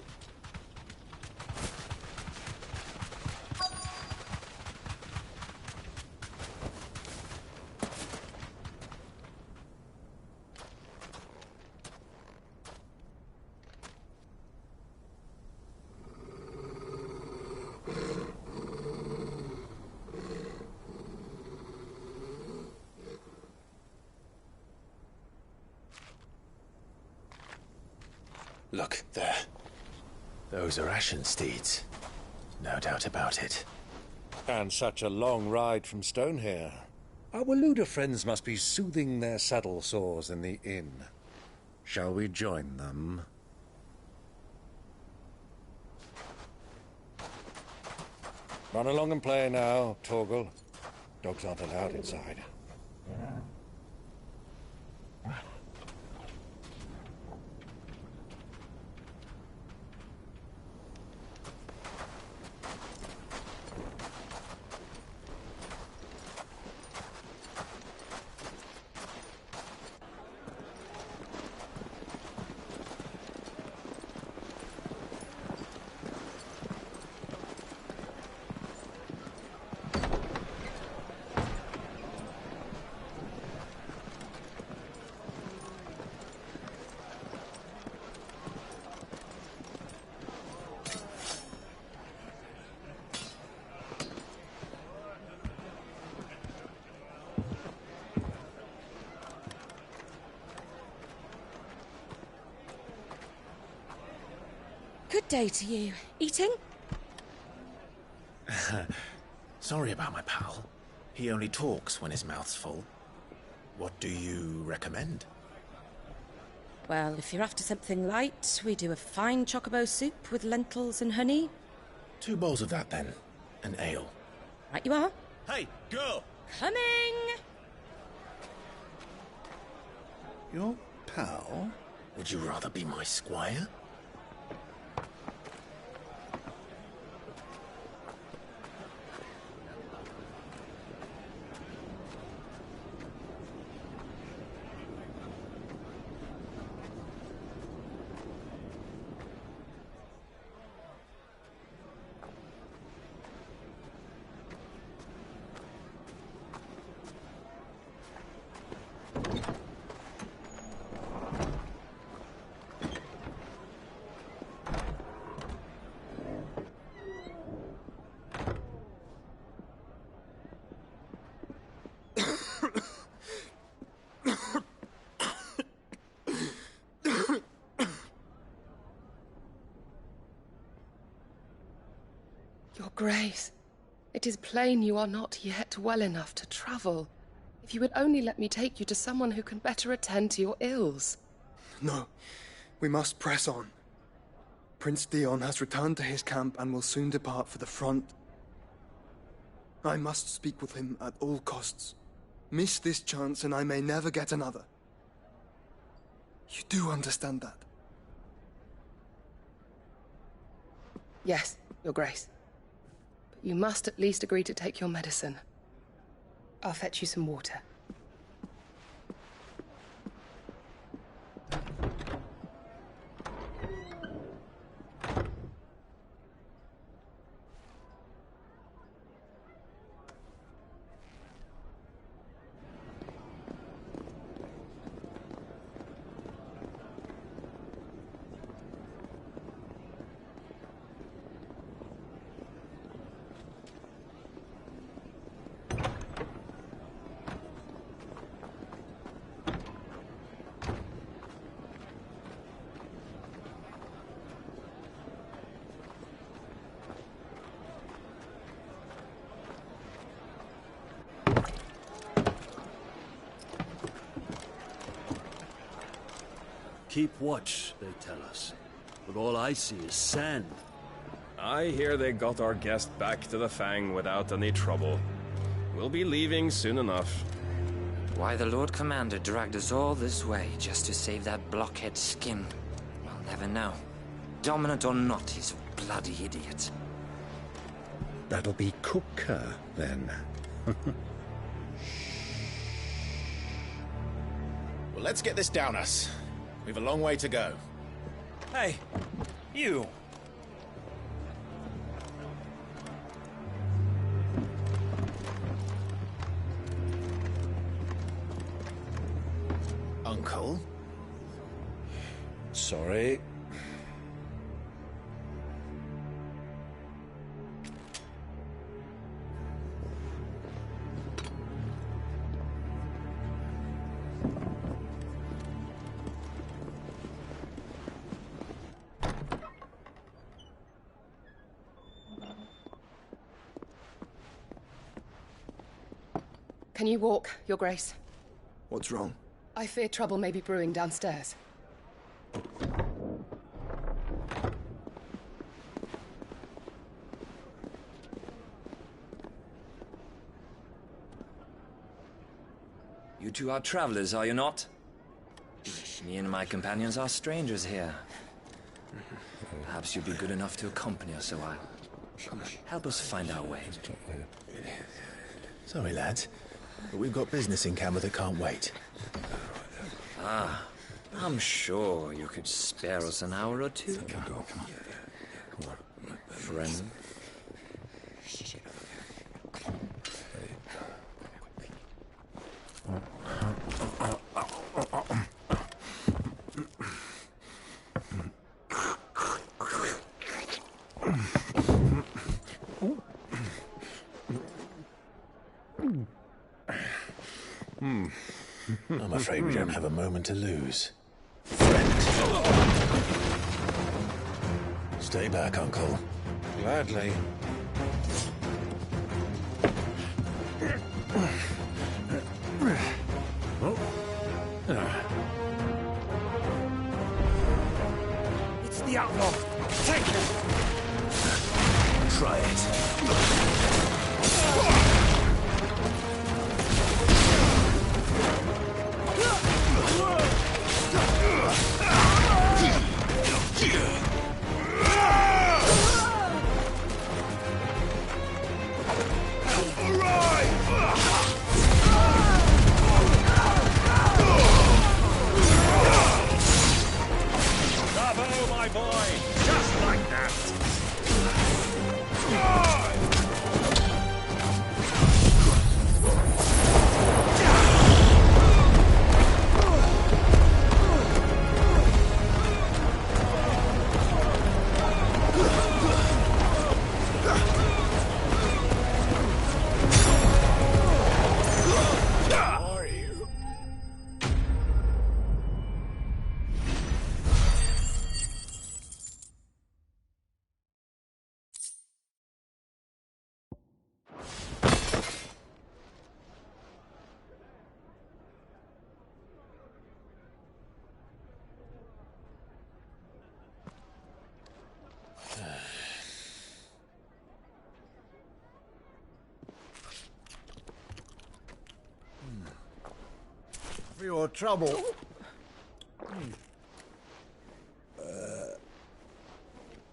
Look, there. Those are Ashen steeds. No doubt about it. And such a long ride from Stonehair. Our Luda friends must be soothing their saddle sores in the inn. Shall we join them? Run along and play now, Torgal. Dogs aren't allowed inside. Good day to you. Eating? Sorry about my pal. He only talks when his mouth's full. What do you recommend? Well, if you're after something light, we do a fine chocobo soup with lentils and honey. 2 bowls of that, then. An ale. Right you are. Hey, girl! Coming! Your pal? Would you rather be my squire? Your Grace, it is plain you are not yet well enough to travel. If you would only let me take you to someone who can better attend to your ills. No, we must press on. Prince Dion has returned to his camp and will soon depart for the front. I must speak with him at all costs. Miss this chance and I may never get another. You do understand that? Yes, Your Grace. But you must at least agree to take your medicine. I'll fetch you some water. Keep watch, they tell us. But all I see is sand. I hear they got our guest back to the Fang without any trouble. We'll be leaving soon enough. Why the Lord Commander dragged us all this way just to save that blockhead skin, we'll never know. Dominant or not, he's a bloody idiot. That'll be Cooker, then. Well, let's get this down us. We've a long way to go. Hey, you! Uncle? Sorry. Can you walk, Your Grace? What's wrong? I fear trouble may be brewing downstairs. You two are travelers, are you not? Me and my companions are strangers here. Perhaps you'd be good enough to accompany us a while. Help us find our way. Sorry, lads, but we've got business in camera that can't wait. Ah, I'm sure you could spare us an hour or two. Friend. I'm afraid we don't have a moment to lose. Friend. Stay back, Uncle. Gladly. It's the outlaw. Take him. Try it. Bravo, my boy! Just like that! For your trouble.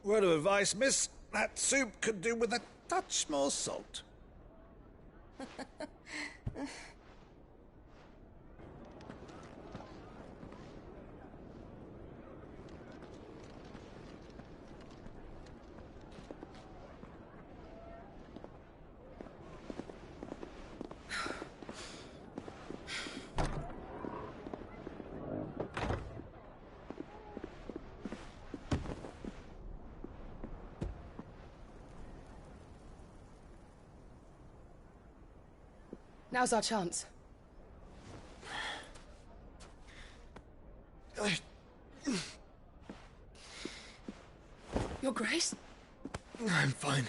Word of advice, miss. That soup could do with a touch more salt. Now's our chance. Your Grace? I'm fine.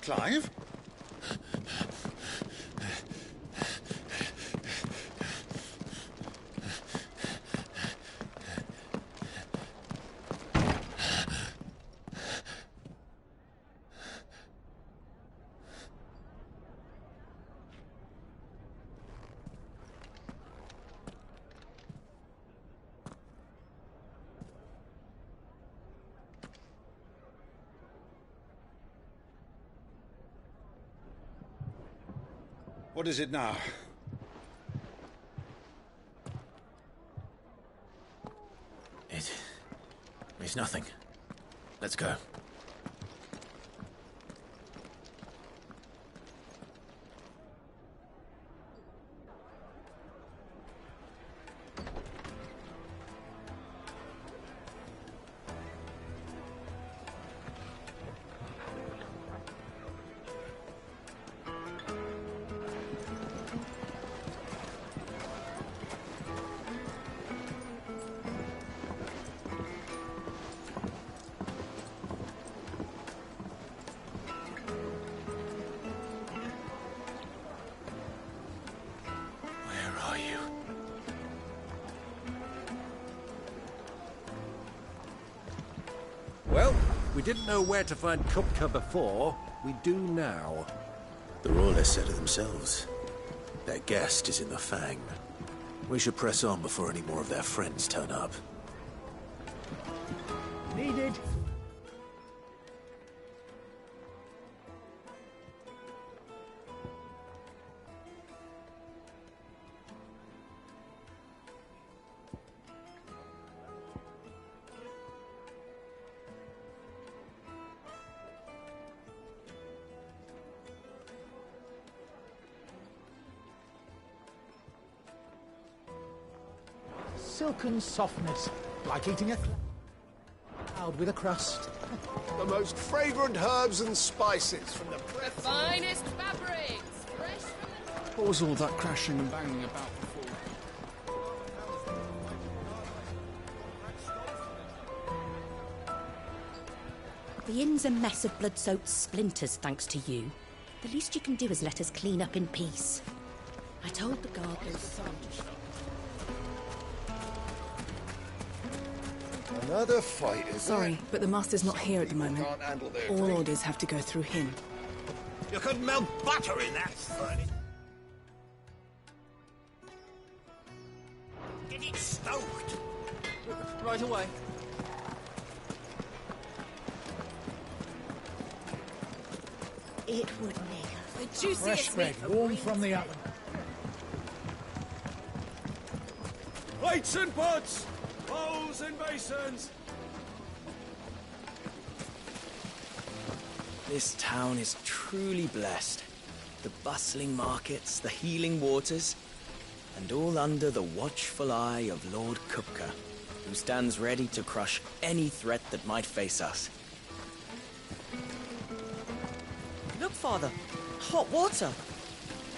Clive? What is it now? It It's nothing. Let's go. Well, we didn't know where to find Kupka before. We do now. The Royalists said it themselves. Their guest is in the Fang. We should press on before any more of their friends turn up. Needed. Silken softness, like eating a cloud with a crust. The most fragrant herbs and spices from the breath. Finest fabrics, fresh from the... What was all that crashing and banging about before? The inn's a mess of blood-soaked splinters, thanks to you. The least you can do is let us clean up in peace. I told the guard those soldiers... Another fight, is Sorry, but the Master's not here at the moment. All orders have to go through him. You could melt butter in that furnace. Get it stoked. Right away. It would make The juiciest Fresh bread, warm from the oven. Plates and pots! Bowls and basins! This town is truly blessed. The bustling markets, the healing waters, and all under the watchful eye of Lord Kupka, who stands ready to crush any threat that might face us. Look, Father! Hot water!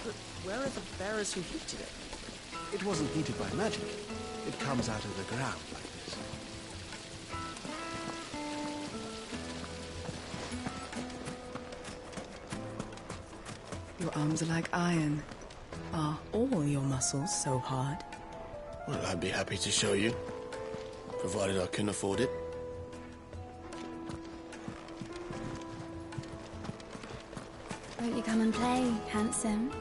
But where are the bearers who heated it? It wasn't heated by magic. It comes out of the ground like this. Your arms are like iron. Are all your muscles so hard? Well, I'd be happy to show you, provided I can afford it. Won't you come and play, handsome?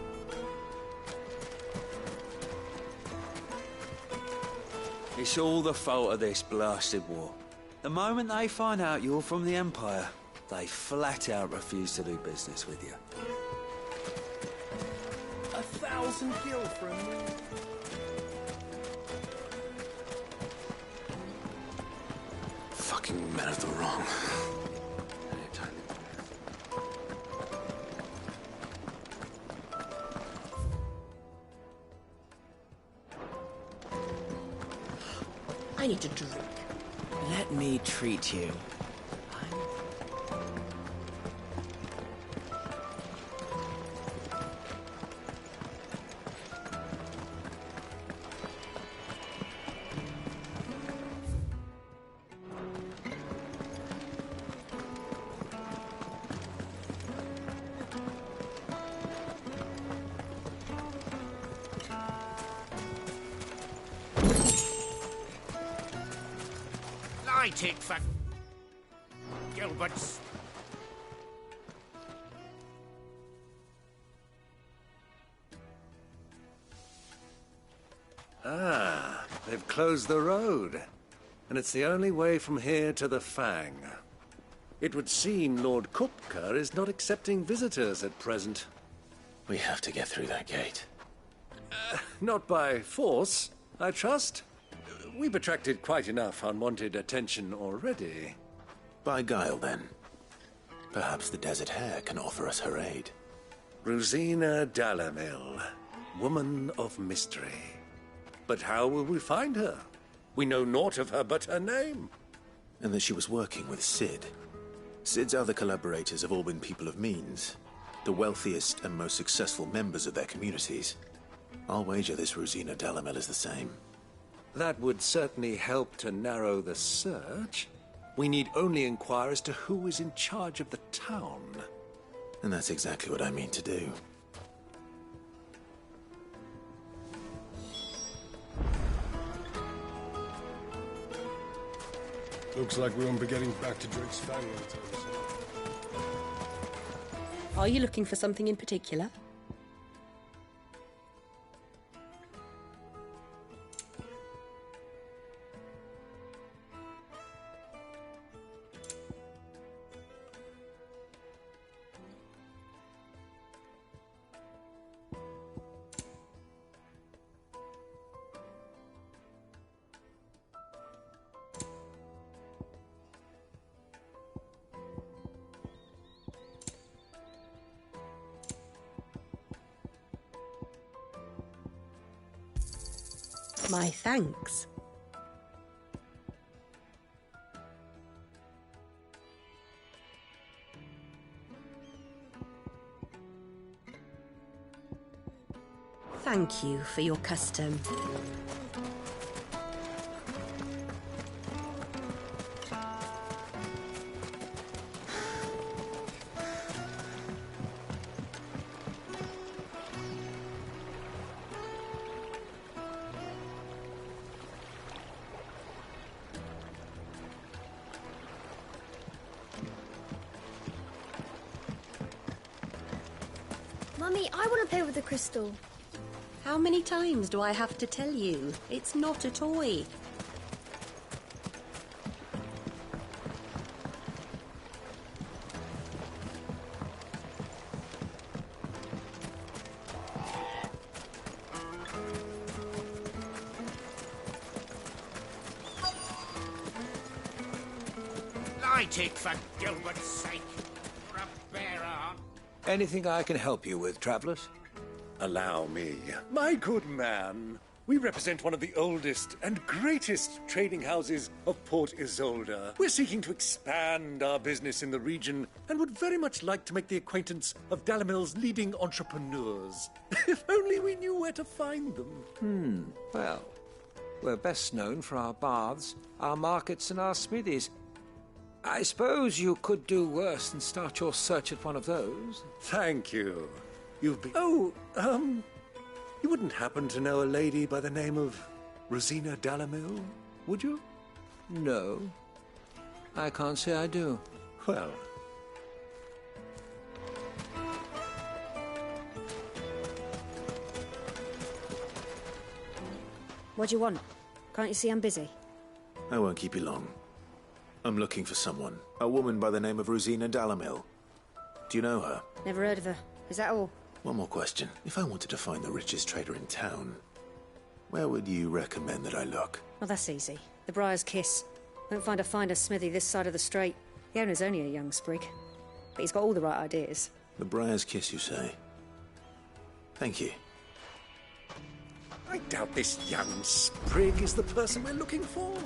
It's all the fault of this blasted war. The moment they find out you're from the Empire, they flat out refuse to do business with you. 1,000 gil for a meal. Fucking men of the wrong. I need a drink. Let me treat you. Light it for Gilbert's. Ah, they've closed the road. And it's the only way from here to the Fang. It would seem Lord Kupka is not accepting visitors at present. We have to get through that gate. Not by force, I trust. we've attracted quite enough unwanted attention already. By guile, then. Perhaps the Desert Hare can offer us her aid. Rosina Dalamil, woman of mystery. But how will we find her? We know naught of her but her name. And that she was working with Cid. Cid's other collaborators have all been people of means, the wealthiest and most successful members of their communities. I'll wager this Rosina Dalamil is the same. That would certainly help to narrow the search. We need only inquire as to who is in charge of the town. And that's exactly what I mean to do. Looks like we won't be getting back to Drake's Fang anytime soon. Are you looking for something in particular? My thanks. Thank you for your custom. Mummy, I want to play with the crystal. How many times do I have to tell you? It's not a toy. Light it, for Gilbert's sake. For a bearer. Anything I can help you with, travelers? Allow me. My good man, we represent one of the oldest and greatest trading houses of Port Isolde. We're seeking to expand our business in the region and would very much like to make the acquaintance of Dalamil's leading entrepreneurs. If only we knew where to find them. Well, we're best known for our baths, our markets, and our smithies. I suppose you could do worse than start your search at one of those. Thank you. You've been... Oh, you wouldn't happen to know a lady by the name of Rosina Dalamil, would you? No. I can't say I do. Well... What do you want? Can't you see I'm busy? I won't keep you long. I'm looking for someone. A woman by the name of Rosina Dalamil. Do you know her? Never heard of her. Is that all? One more question. If I wanted to find the richest trader in town, where would you recommend that I look? Well, that's easy. The Briar's Kiss. Won't find a finer smithy this side of the strait. The owner's only a young sprig, but he's got all the right ideas. The Briar's Kiss, you say? Thank you. I doubt this young sprig is the person we're looking for.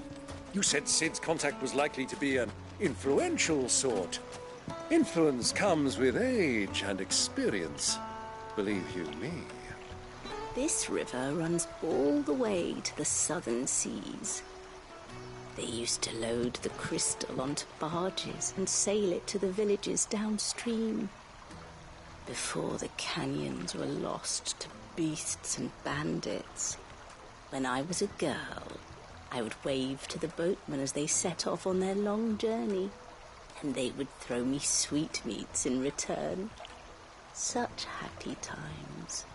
You said Cid's contact was likely to be an influential sort. Influence comes with age and experience. Believe you me. This river runs all the way to the southern seas. They used to load the crystal onto barges and sail it to the villages downstream. Before the canyons were lost to beasts and bandits. When I was a girl, I would wave to the boatmen as they set off on their long journey, and they would throw me sweetmeats in return. Such happy times.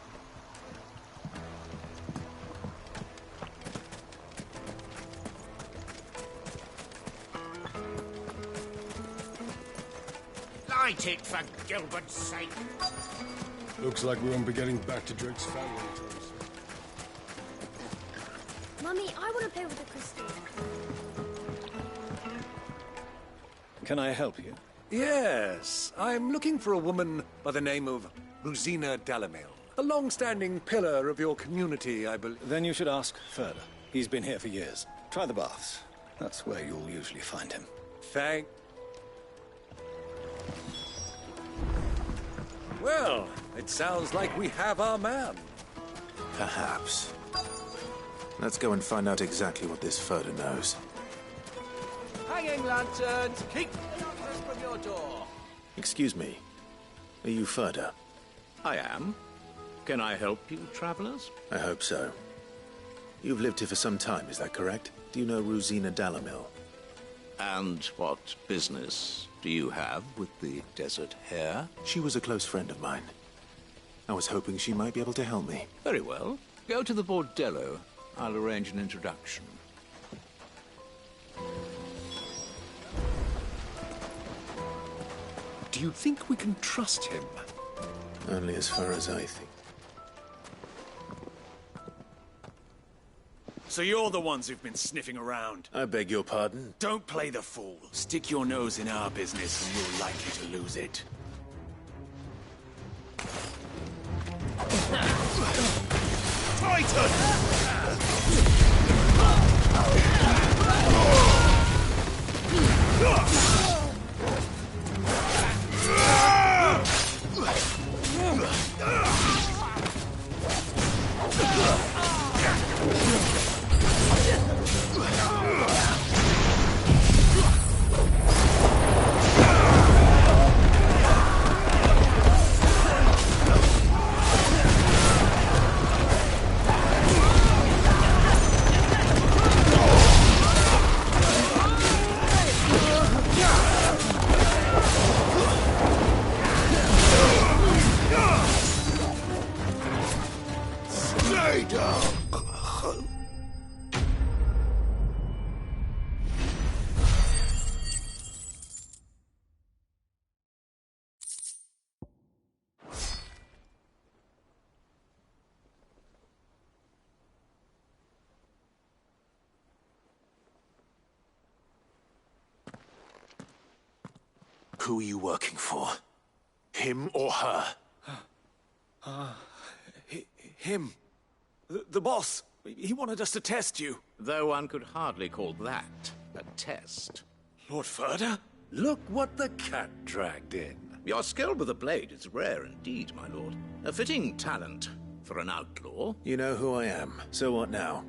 Light it, for Gilbert's sake. Looks like we won't be getting back to Drake's Fang anytime soon. Mummy, I want to play with the crystal. Can I help you? Yes, I'm looking for a woman by the name of Rosina Dalamil. A long-standing pillar of your community, I believe. Then you should ask further. He's been here for years. Try the baths. That's where you'll usually find him. Fang. Well, it sounds like we have our man. Perhaps. Let's go and find out exactly what this Furder knows. Hanging lanterns, keep the darkness from your door. Excuse me. Are you Furder? I am. Can I help you, travelers? I hope so. You've lived here for some time, is that correct? Do you know Rosina Dalamil? And what business do you have with the desert hare? She was a close friend of mine. I was hoping she might be able to help me. Very well. Go to the bordello. I'll arrange an introduction. Do you think we can trust him? Only as far as I think. So you're the ones who've been sniffing around. I beg your pardon? Don't play the fool. Stick your nose in our business and you're likely to lose it. Who are you working for? Him or her? Him. The boss. He wanted us to test you. Though one could hardly call that a test. Lord Furder? Look what the cat dragged in. Your skill with the blade is rare indeed, my lord. A fitting talent for an outlaw. You know who I am. So what now?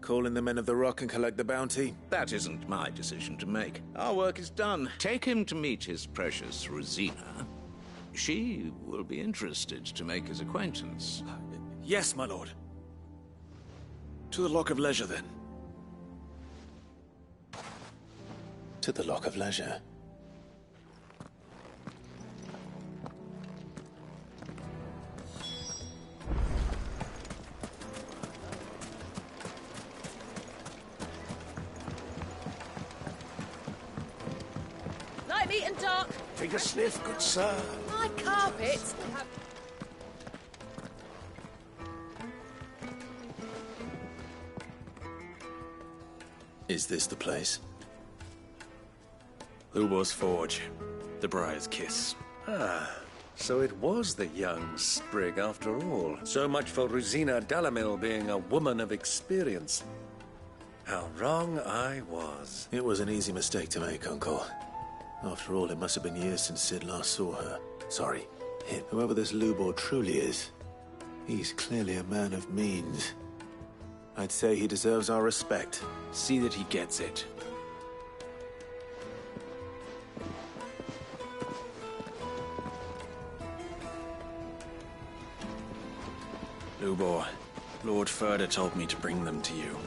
Call in the men of the Rock and collect the bounty? That isn't my decision to make. Our work is done. Take him to meet his precious Rosina. She will be interested to make his acquaintance. Yes, my lord. To the Lock of Leisure, then. To the Lock of Leisure. Light, meat and dark. Take a sniff, good sir. My carpets. Is this the place? Lubo's Forge. The Briar's Kiss. Ah, so it was the young sprig after all. So much for Rosina Dalamil being a woman of experience. How wrong I was. It was an easy mistake to make, Uncle. After all, it must have been years since Sid last saw her. Sorry, him. Whoever this Lubor truly is, he's clearly a man of means. I'd say he deserves our respect. See that he gets it. Lubor, Lord Furder told me to bring them to you.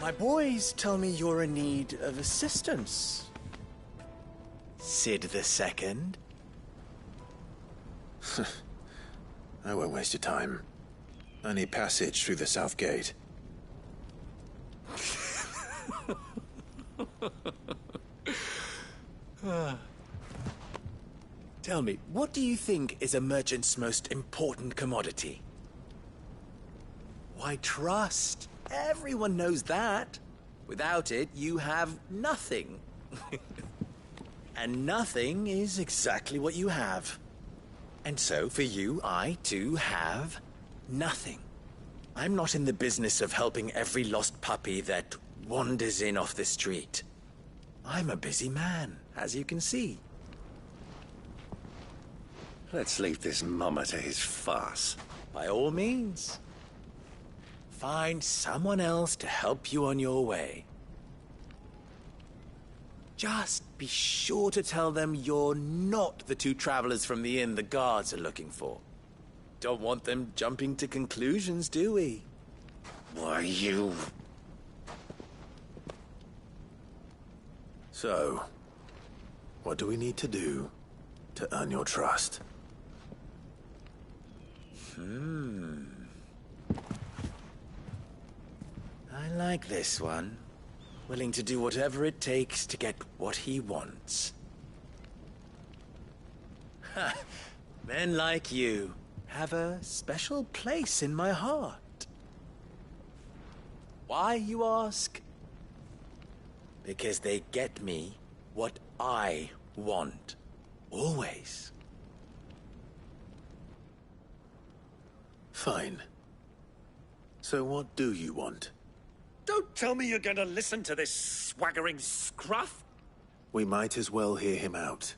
My boys tell me you're in need of assistance. Sid II? I won't waste your time. I need passage through the south gate. Tell me, what do you think is a merchant's most important commodity? Why, trust. Everyone knows that. Without it, you have nothing. And nothing is exactly what you have. And so, for you, I, too, have nothing. I'm not in the business of helping every lost puppy that wanders in off the street. I'm a busy man, as you can see. Let's leave this mummer to his farce. By all means. Find someone else to help you on your way. Just be sure to tell them you're not the two travelers from the inn the guards are looking for. Don't want them jumping to conclusions, do we? Why, you... So, what do we need to do to earn your trust? I like this one. Willing to do whatever it takes to get what he wants. Ha! Men like you have a special place in my heart. Why, you ask? Because they get me what I want. Always. Fine. So what do you want? Don't tell me you're going to listen to this swaggering scruff! We might as well hear him out.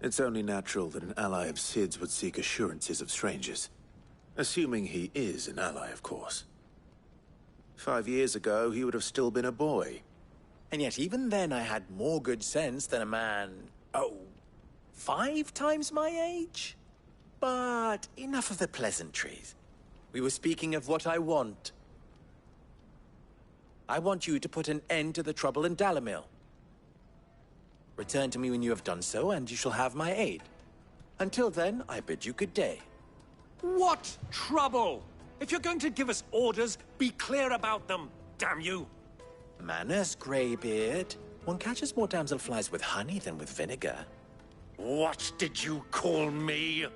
It's only natural that an ally of Sid's would seek assurances of strangers. Assuming he is an ally, of course. 5 years ago, he would have still been a boy. And yet even then I had more good sense than a man, 5 times my age? But enough of the pleasantries. We were speaking of what I want. I want you to put an end to the trouble in Dalamil. Return to me when you have done so, and you shall have my aid. Until then, I bid you good day. What trouble? If you're going to give us orders, be clear about them, damn you! Manners, Greybeard. One catches more damselflies with honey than with vinegar. What did you call me?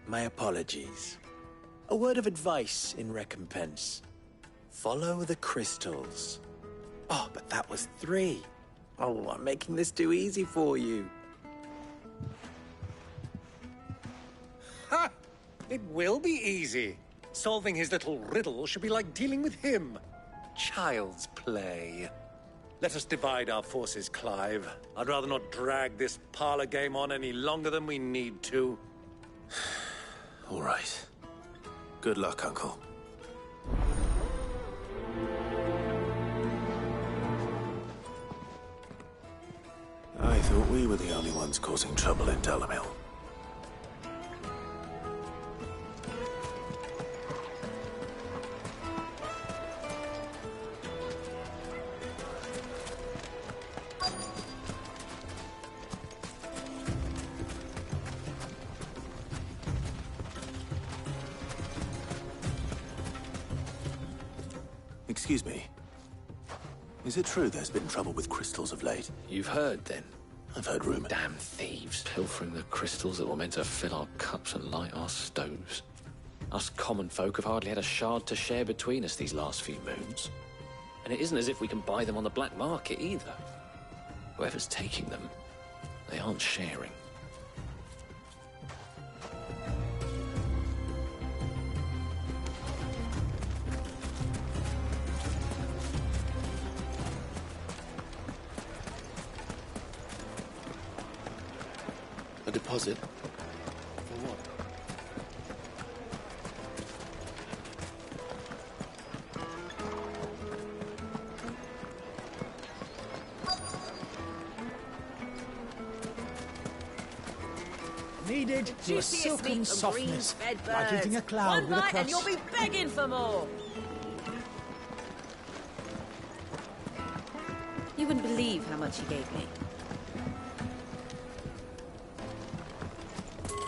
My apologies. A word of advice in recompense. Follow the crystals. Oh, but that was 3. Oh, I'm making this too easy for you. Ha! It will be easy. Solving his little riddle should be like dealing with him. Child's play. Let us divide our forces, Clive. I'd rather not drag this parlor game on any longer than we need to. All right. Good luck, Uncle. I thought we were the only ones causing trouble in Dalamil. Excuse me. Is it true there's been trouble with crystals of late? You've heard, then? I've heard rumors. Damn thieves, pilfering the crystals that were meant to fill our cups and light our stoves. Us common folk have hardly had a shard to share between us these last few moons. And it isn't as if we can buy them on the black market, either. Whoever's taking them, they aren't sharing. A deposit? For what? Needed to a Juiciest silken meat from softness, green-fed like birds. eating a cloud One with a bite crust. and you'll be begging for more. You wouldn't believe how much he gave me.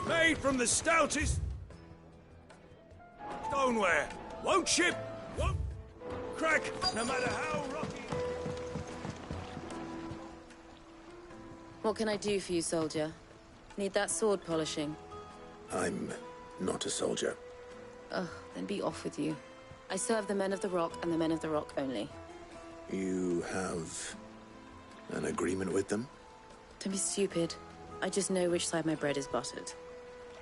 Made from the stoutest stoneware. Won't ship, won't crack, no matter how rocky. What can I do for you, soldier? Need that sword polishing? I'm not a soldier. Ugh, then be off with you. I serve the Men of the Rock and the Men of the Rock only. You have an agreement with them? Don't be stupid. I just know which side my bread is buttered.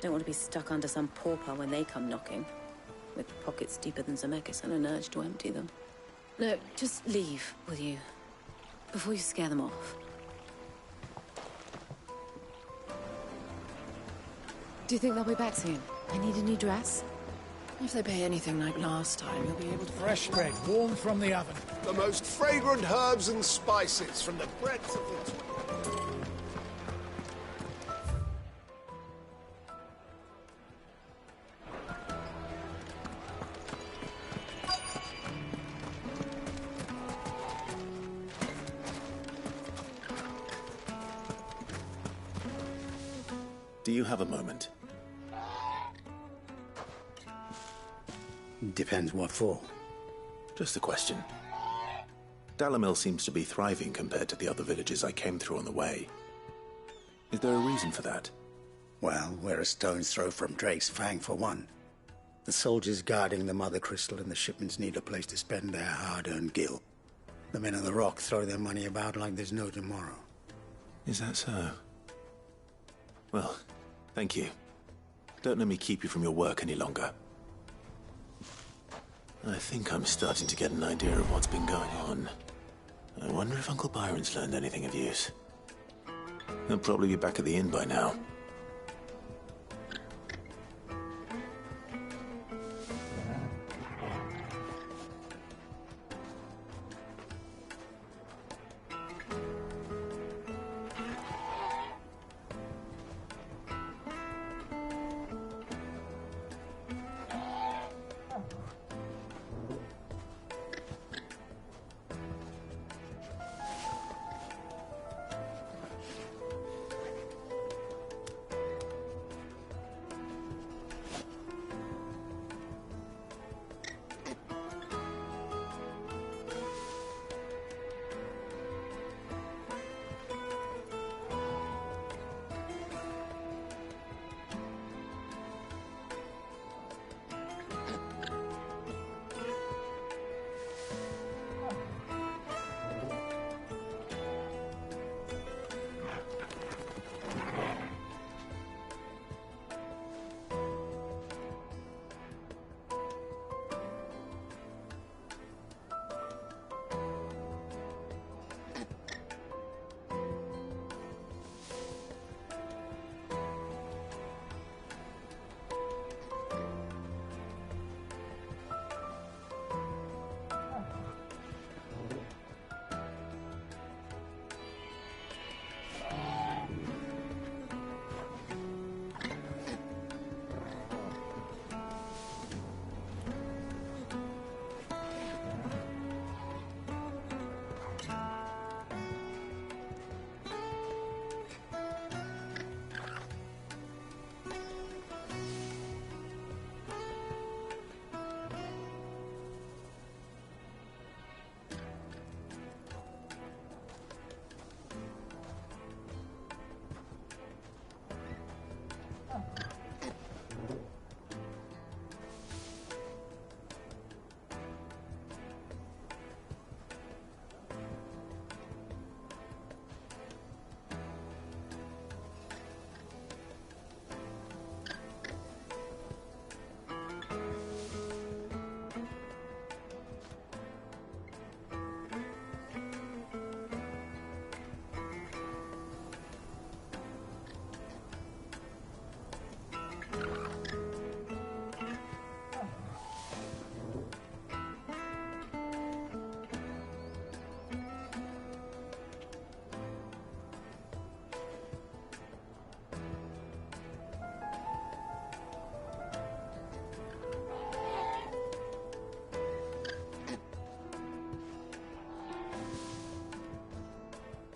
Don't want to be stuck under some pauper when they come knocking. With pockets deeper than Zemeckis and an urge to empty them. No, just leave, will you? Before you scare them off. Do you think they'll be back soon? I need a new dress. If they pay anything like last time, you'll be able to... Fresh bread, warm from the oven. The most fragrant herbs and spices from the breadth of the... Do you have a moment? Depends what for. Just a question. Dalamil seems to be thriving compared to the other villages I came through on the way. Is there a reason for that? Well, we're a stone's throw from Drake's Fang, for one. The soldiers guarding the Mother Crystal and the shipments need a place to spend their hard-earned gil. The Men of the Rock throw their money about like there's no tomorrow. Is that so? Well, thank you. Don't let me keep you from your work any longer. I think I'm starting to get an idea of what's been going on. I wonder if Uncle Byron's learned anything of use. He'll probably be back at the inn by now.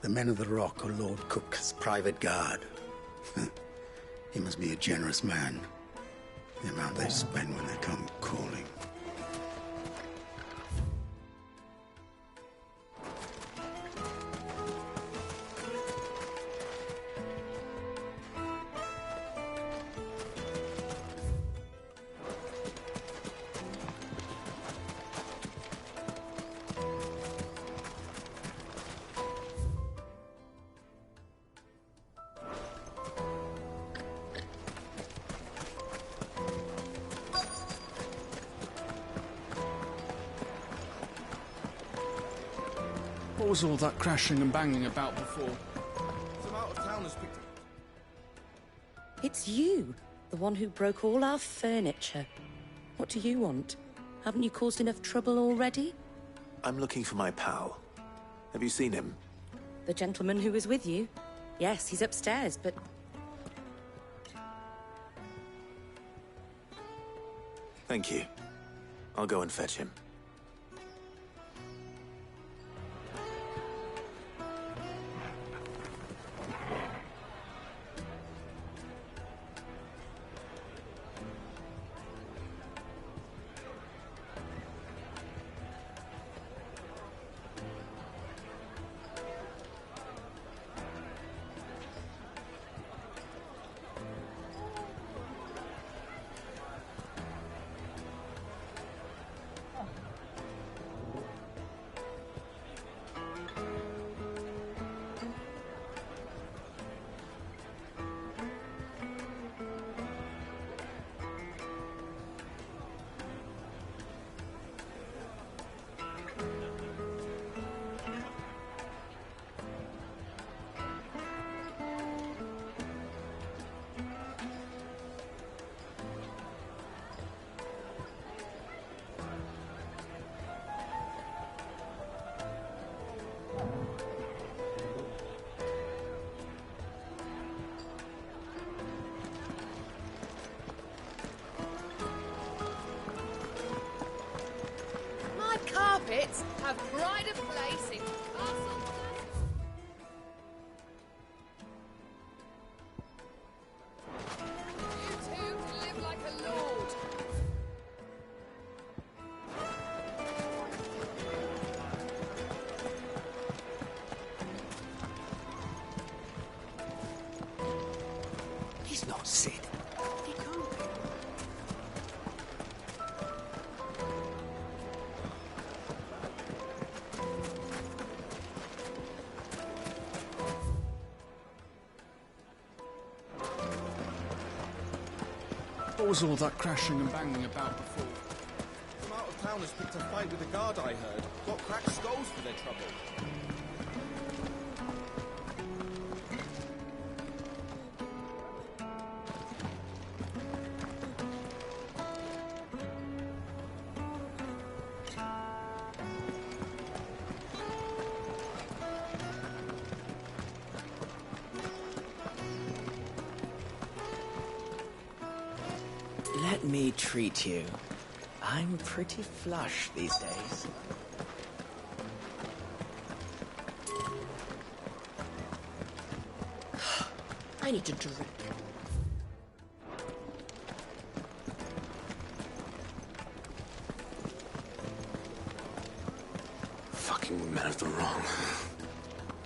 The Men of the Rock are Lord Cook's private guard. He must be a generous man. The amount they spend when they come calling. was all that crashing and banging about before? Some out-of-towners picked up. It's you, the one who broke all our furniture. What do you want? Haven't you caused enough trouble already? I'm looking for my pal. Have you seen him? The gentleman who was with you? Yes, he's upstairs, but... Thank you. I'll go and fetch him. Carpets have pride of place in castle. You two live like a lord. He's not Sid. He can't be. What was all that crashing and banging about before? Some out-of-towners picked a fight with the guard, I heard. Got cracked skulls for their trouble. Let me treat you. I'm pretty flush these days. I need to drink. Fucking men of the wrong.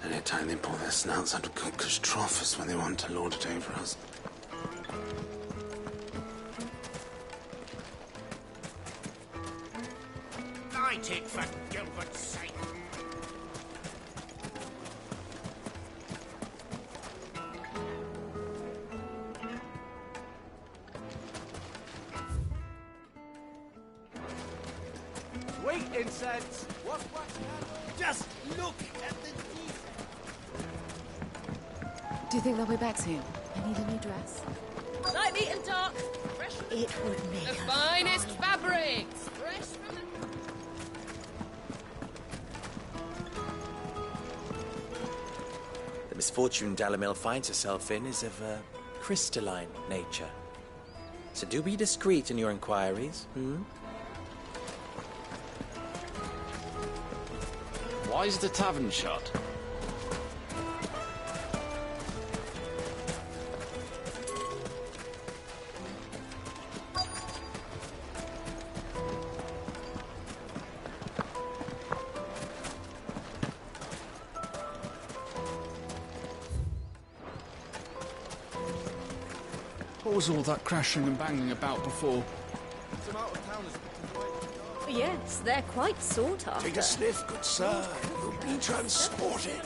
Anytime they pull their snouts out of Kupka's trough is when they want to lord it over us. Light it, for Gilbert's sake. Sweet incense. What's just look at the detail. Do you think they'll be back soon? I need a new dress. Light, meat and dark. Fresh from It would make the us finest fabrics. Fresh from the... The misfortune Dalamil finds herself in is of a crystalline nature. So do be discreet in your inquiries, Why is the tavern shut? What was all that crashing and banging about before? Some out-of-towners picked a fight with the guard. Yes, they're quite sought after. Take a sniff, good sir. You'll be transported.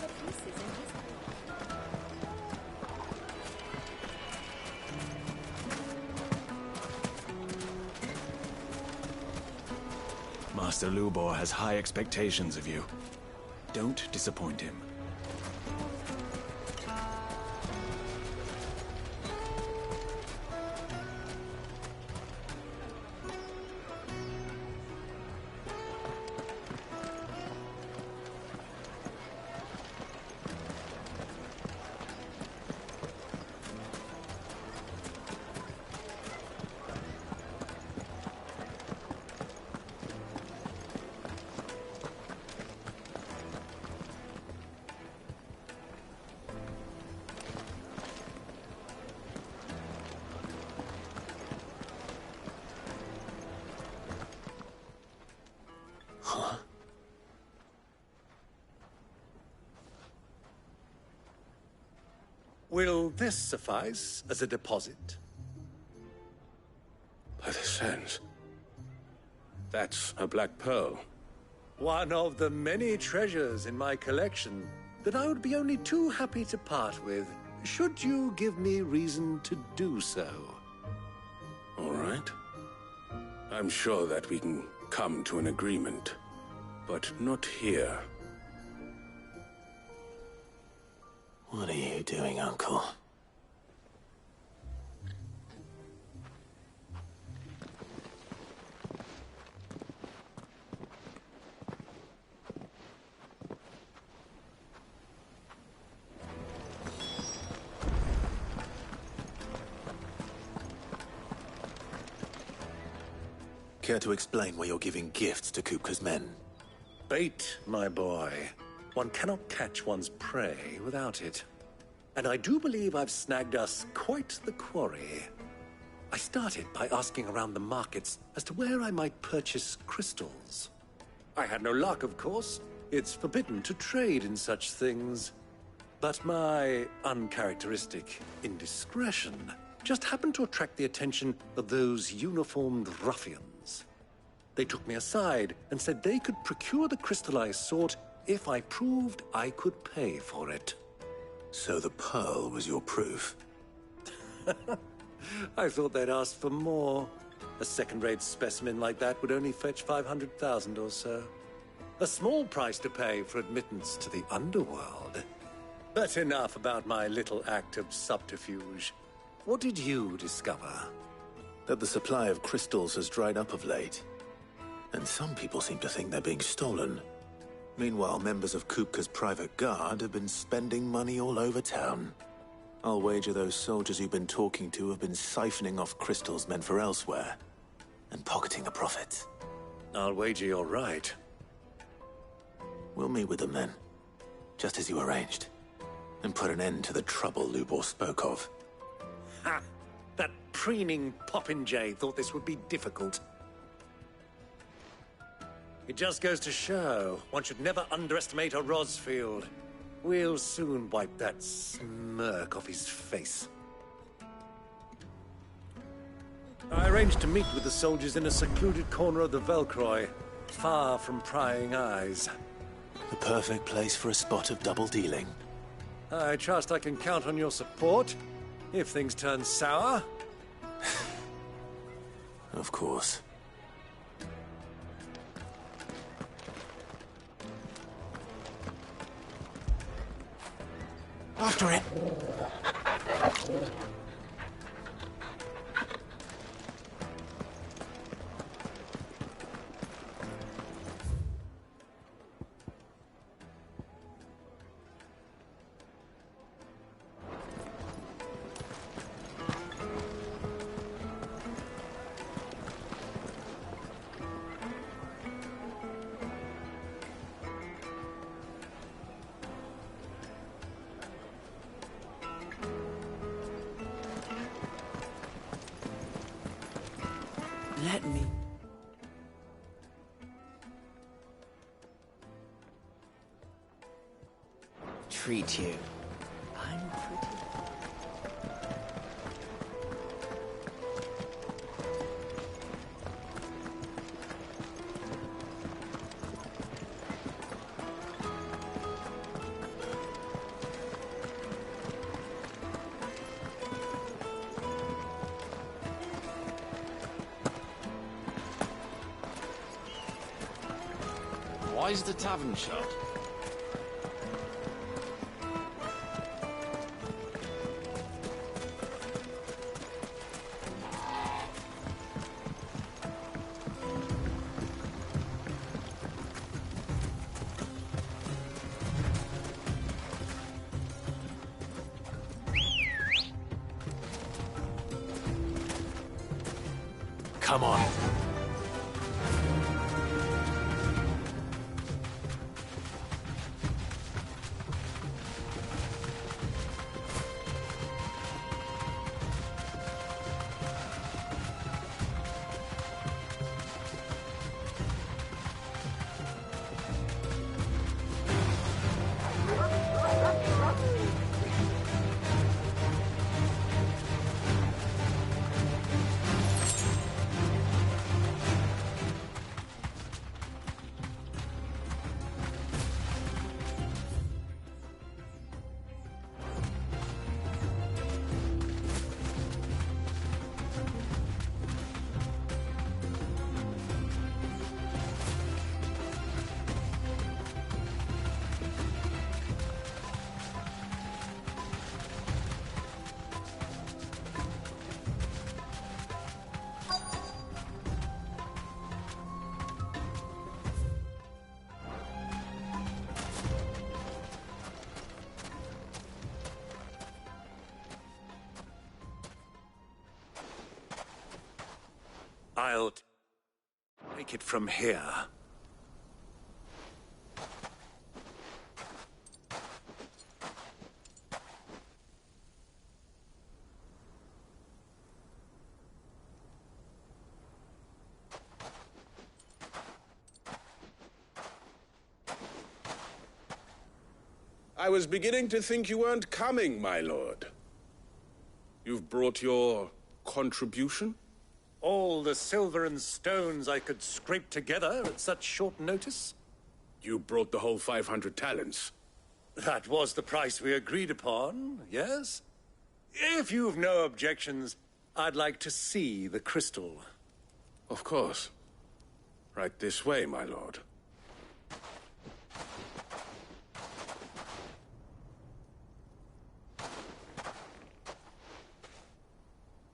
Master Lubor has high expectations of you. Don't disappoint him. Will this suffice as a deposit? By the sands. That's a black pearl. One of the many treasures in my collection that I would be only too happy to part with, should you give me reason to do so. All right. I'm sure that we can come to an agreement, but not here. What are you doing, Uncle? Care to explain why you're giving gifts to Kupka's men? Bait, my boy. One cannot catch one's prey without it. And I do believe I've snagged us quite the quarry. I started by asking around the markets as to where I might purchase crystals. I had no luck, of course. It's forbidden to trade in such things. But my uncharacteristic indiscretion just happened to attract the attention of those uniformed ruffians. They took me aside and said they could procure the crystal I sought if I proved I could pay for it. So the pearl was your proof? I thought they'd ask for more. A second-rate specimen like that would only fetch 500,000 or so. A small price to pay for admittance to the underworld. But enough about my little act of subterfuge. What did you discover? That the supply of crystals has dried up of late. And some people seem to think they're being stolen. Meanwhile, members of Kupka's private guard have been spending money all over town. I'll wager those soldiers you've been talking to have been siphoning off crystals meant for elsewhere, and pocketing the profits. I'll wager you're right. We'll meet with them then, just as you arranged, and put an end to the trouble Lubor spoke of. Ha! That preening popinjay thought this would be difficult. It just goes to show, one should never underestimate a Rosfield. We'll soon wipe that smirk off his face. I arranged to meet with the soldiers in a secluded corner of the Velcroy, far from prying eyes. The perfect place for a spot of double dealing. I trust I can count on your support, if things turn sour. Of course. After it! Let me... treat you. I'm pretty... Why is the tavern shut? Come on. I'll take it from here. I was beginning to think you weren't coming, my lord. You've brought your contribution? All the silver and stones I could scrape together at such short notice? You brought the whole 500 talents. That was the price we agreed upon, yes? If you've no objections, I'd like to see the crystal. Of course. Right this way, my lord.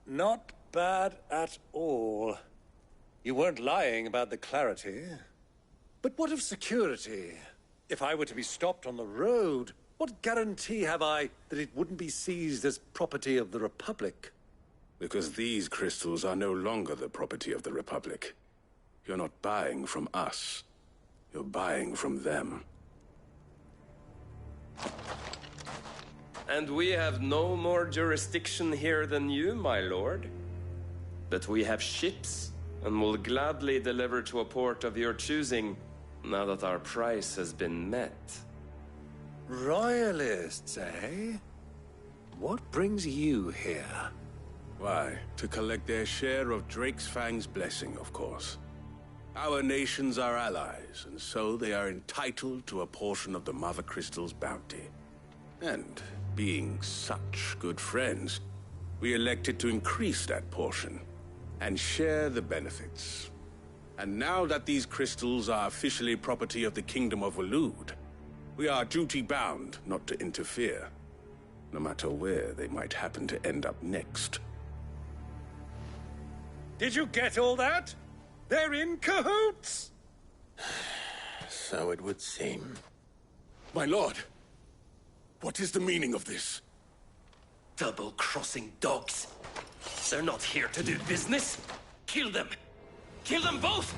Not bad at all. You weren't lying about the clarity. But what of security? If I were to be stopped on the road, what guarantee have I that it wouldn't be seized as property of the Republic? Because these crystals are no longer the property of the Republic. You're not buying from us. You're buying from them. And we have no more jurisdiction here than you, my lord. But we have ships, and will gladly deliver to a port of your choosing, now that our price has been met. Royalists, eh? What brings you here? Why, to collect their share of Drake's Fang's blessing, of course. Our nations are allies, and so they are entitled to a portion of the Mother Crystal's bounty. And, being such good friends, we elected to increase that portion and share the benefits. And now that these crystals are officially property of the Kingdom of Waloed, we are duty-bound not to interfere, no matter where they might happen to end up next. Did you get all that? They're in cahoots! So it would seem. My lord, what is the meaning of this? Double-crossing dogs. They're not here to do business. Kill them. Kill them both!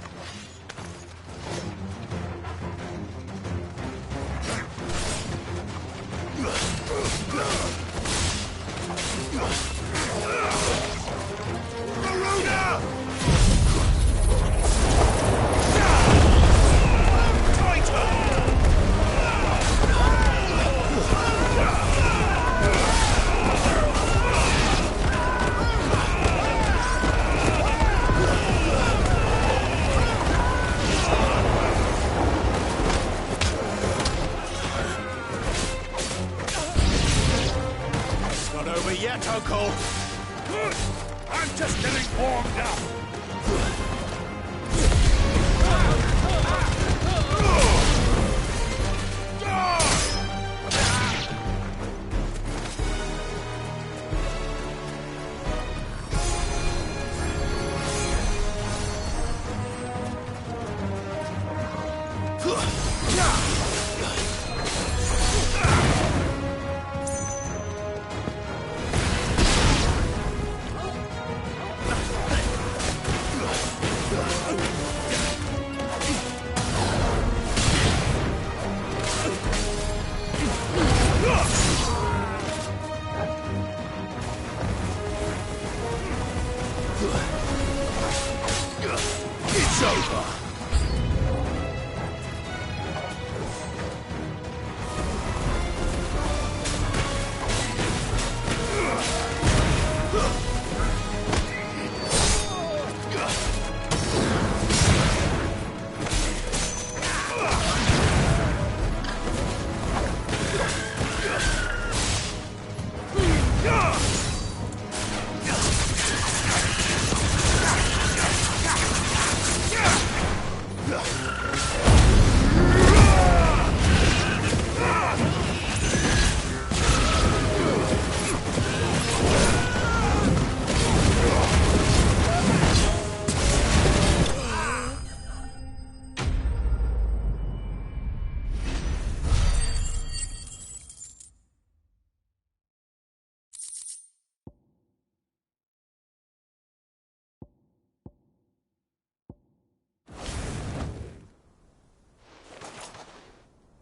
Yet, Uncle. I'm just getting warmed up. over.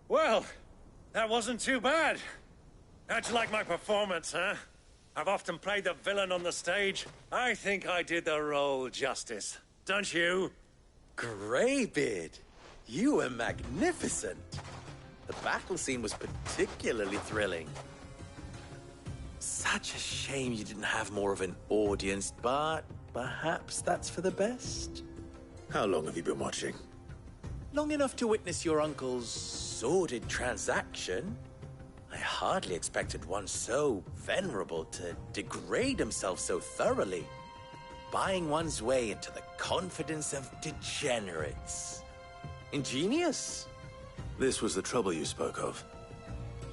Well, that wasn't too bad. How'd you like my performance, huh? I've often played the villain on the stage. I think I did the role justice. Don't you? Greybeard, you were magnificent. The battle scene was particularly thrilling. Such a shame you didn't have more of an audience, but perhaps that's for the best. How long have you been watching? Long enough to witness your uncle's sordid transaction. I hardly expected one so venerable to degrade himself so thoroughly, buying one's way into the confidence of degenerates. Ingenious. This was the trouble you spoke of.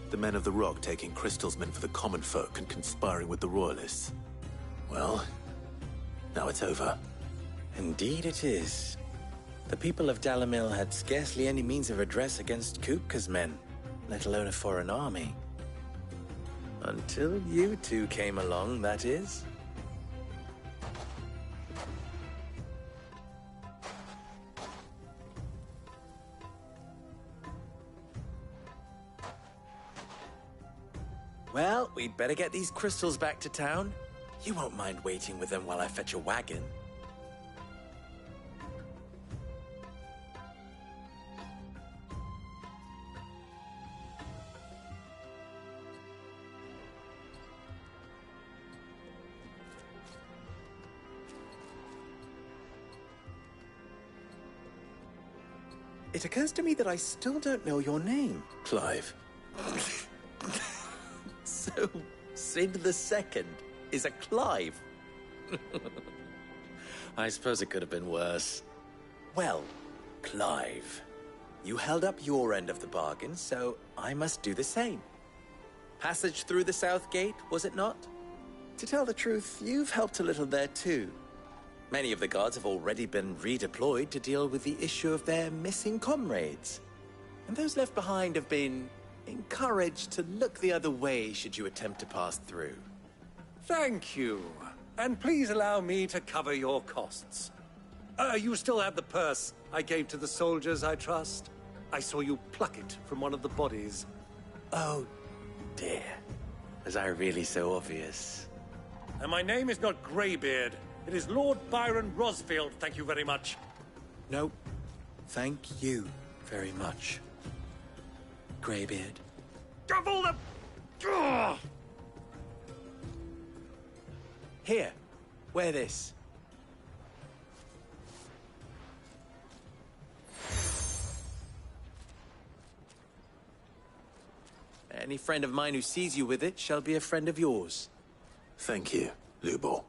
The men of the Rock taking crystals meant for the common folk and conspiring with the Royalists. Well, now it's over. Indeed it is. The people of Dalamil had scarcely any means of redress against Kupka's men, let alone a foreign army. Until you two came along, that is. Well, we'd better get these crystals back to town. You won't mind waiting with them while I fetch a wagon. It occurs to me that I still don't know your name. Clive. So, Sid the Second is a Clive. I suppose it could have been worse. Well, Clive, you held up your end of the bargain, so I must do the same. Passage through the South Gate, was it not? To tell the truth, you've helped a little there too. Many of the guards have already been redeployed to deal with the issue of their missing comrades. And those left behind have been encouraged to look the other way should you attempt to pass through. Thank you. And please allow me to cover your costs. You still have the purse I gave to the soldiers, I trust? I saw you pluck it from one of the bodies. Oh, dear. Was I really so obvious? And my name is not Greybeard. It is Lord Byron Rosfield, thank you very much. No, thank you very much, Greybeard. Of all the... Ugh! Here, wear this. Any friend of mine who sees you with it shall be a friend of yours. Thank you, Lubor.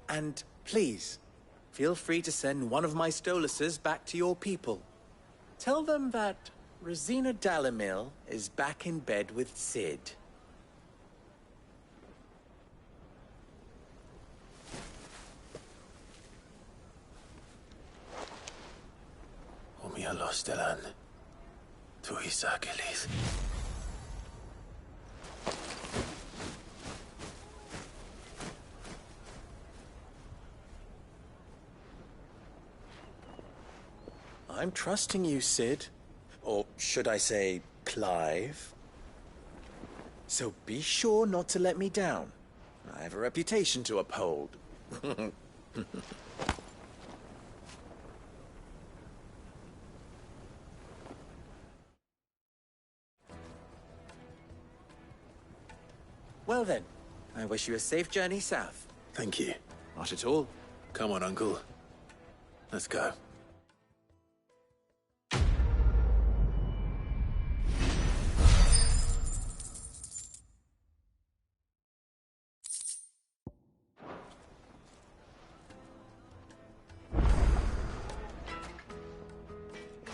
And please, feel free to send one of my Stoluses back to your people. Tell them that Rosina Dalamil is back in bed with Sid. Umialos Delan. Tuisa Achilles. I'm trusting you, Sid. Or should I say, Clive. So be sure not to let me down. I have a reputation to uphold. Well then, I wish you a safe journey south. Thank you. Not at all. Come on, Uncle. Let's go.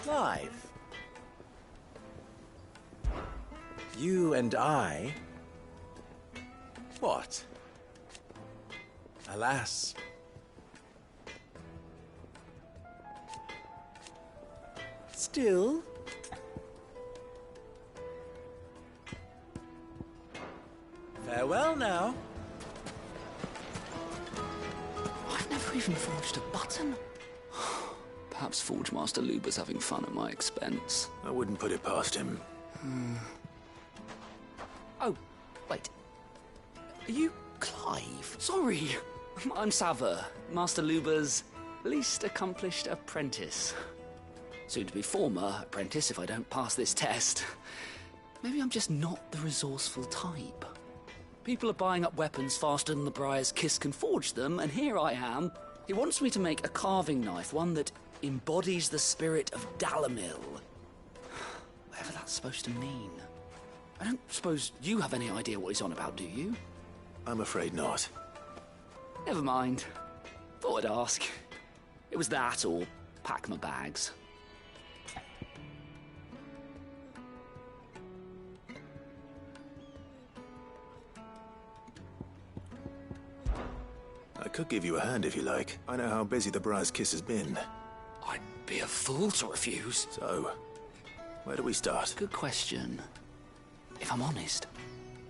Clive. You and I... What? Alas. Still... Farewell now. I've never even forged a button. Perhaps Forge Master Luber's having fun at my expense. I wouldn't put it past him. Oh, wait. Are you Clive? Sorry. I'm Sava, Master Luber's least accomplished apprentice. Soon to be former apprentice if I don't pass this test. Maybe I'm just not the resourceful type. People are buying up weapons faster than the Briar's Kiss can forge them, and here I am. He wants me to make a carving knife, one that embodies the spirit of Dalamil. Whatever that's supposed to mean. I don't suppose you have any idea what he's on about, do you? I'm afraid not. Never mind. Thought I'd ask. It was that, or pack my bags. I could give you a hand if you like. I know how busy the Briar's Kiss has been. I'd be a fool to refuse. So, where do we start? Good question. If I'm honest,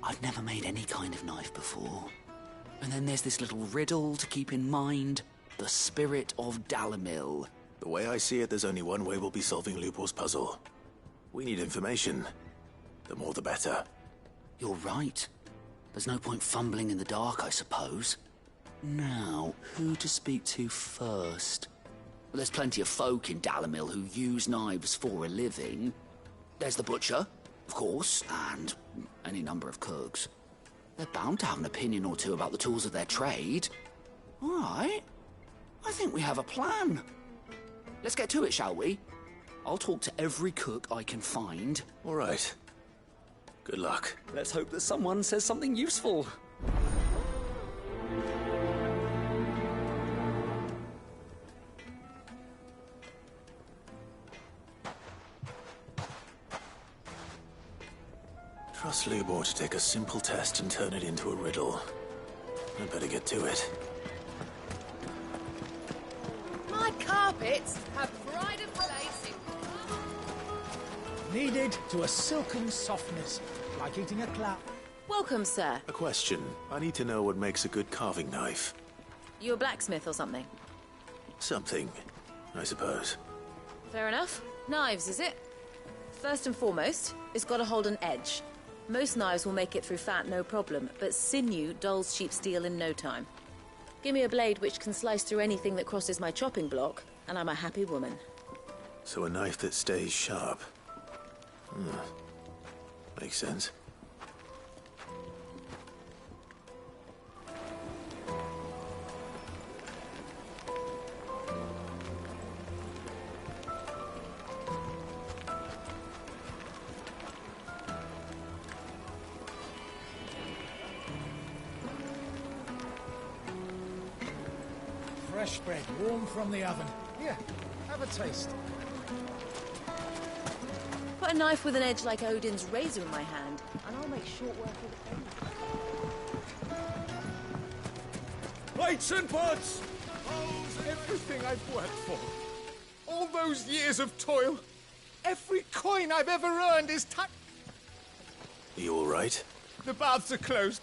I've never made any kind of knife before. And then there's this little riddle to keep in mind. The spirit of Dalamil. The way I see it, there's only one way we'll be solving Lupor's puzzle. We need information. The more the better. You're right. There's no point fumbling in the dark, I suppose. Now, who to speak to first? Well, there's plenty of folk in Dalamil who use knives for a living. There's the butcher, of course, and any number of cooks. They're bound to have an opinion or two about the tools of their trade. All right. I think we have a plan. Let's get to it, shall we? I'll talk to every cook I can find. All right. Good luck. Let's hope that someone says something useful. Trust Lubor to take a simple test and turn it into a riddle. I'd better get to it. My carpets have pride of place in... Kneaded to a silken softness, like eating a cloud. Welcome, sir. A question. I need to know what makes a good carving knife. You a blacksmith or something? Something, I suppose. Fair enough. Knives, is it? First and foremost, it's got to hold an edge. Most knives will make it through fat, no problem, but sinew dulls cheap steel in no time. Give me a blade which can slice through anything that crosses my chopping block, and I'm a happy woman. So a knife that stays sharp. Makes sense. Fresh bread, warm from the oven. Here, have a taste. Put a knife with an edge like Odin's razor in my hand, and I'll make short work of it. Plates and pots! Everything I've worked for. All those years of toil. Every coin I've ever earned is Are you all right? The baths are closed.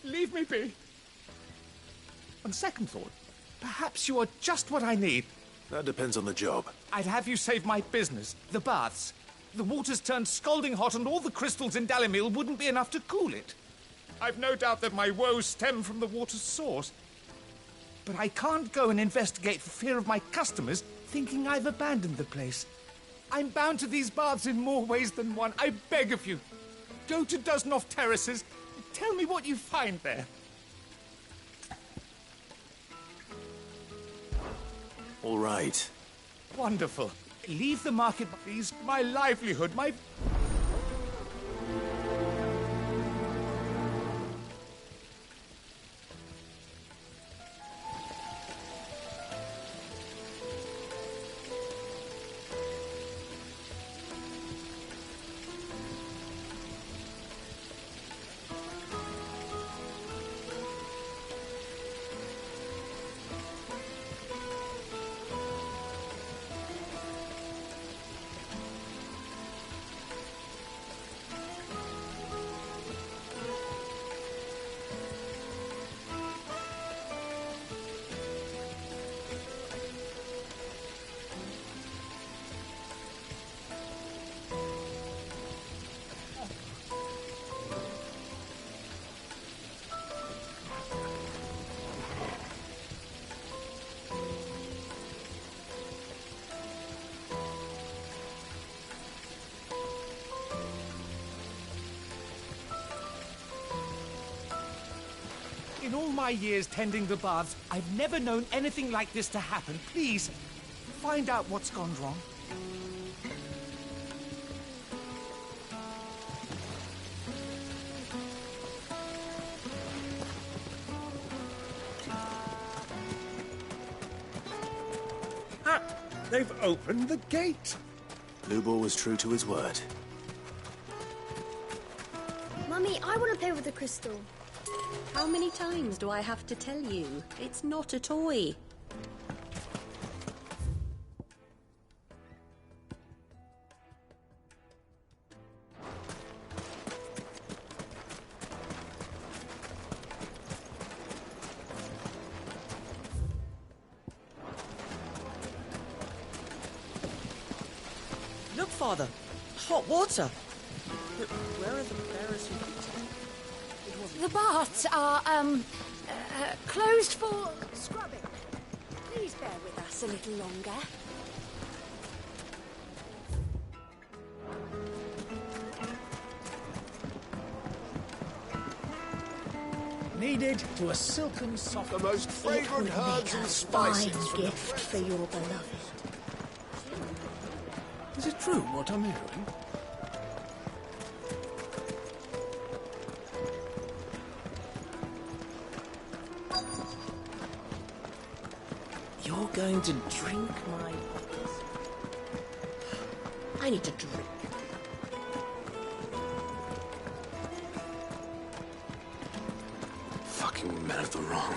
Leave me be. On second thought, perhaps you are just what I need. That depends on the job. I'd have you save my business, the baths. The water's turned scalding hot and all the crystals in Dalamil wouldn't be enough to cool it. I've no doubt that my woes stem from the water's source. But I can't go and investigate for fear of my customers thinking I've abandoned the place. I'm bound to these baths in more ways than one. I beg of you. Go to Dusnoff Terraces, Tell me what you find there. All right. Wonderful. Leave the market, please. My livelihood, my... In all my years tending the baths, I've never known anything like this to happen. Please, find out what's gone wrong. Ah, they've opened the gate. Lubor was true to his word. Mummy, I want to play with the crystal. How many times do I have to tell you? It's not a toy. Look, Father. Hot water. But where are the bearers who... The baths are, closed for scrubbing. Please bear with us a little longer. Needed to a silken soft... The most fragrant herbs and spices. Fine gift for your beloved. Is it true what I'm hearing? You're going to drink my... I need to drink. Fucking men of the wrong.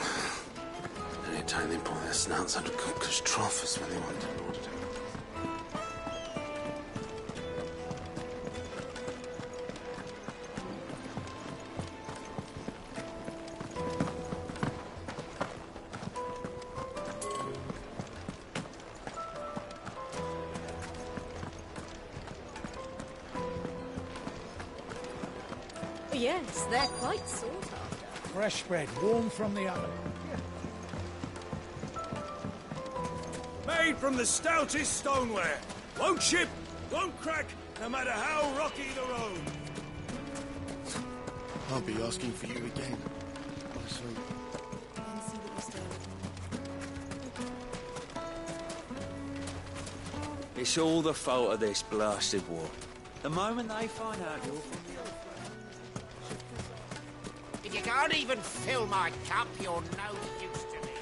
Anytime they pull their snouts out of Kupka's trough is when they want to lord it. Yes, they're quite sought after. Fresh bread, warm from the oven. Made from the stoutest stoneware. Won't chip, won't crack, no matter how rocky the road. I'll be asking for you again. It's all the fault of this blasted war. The moment they find out you're... If you can't even fill my cup, you're no use to me.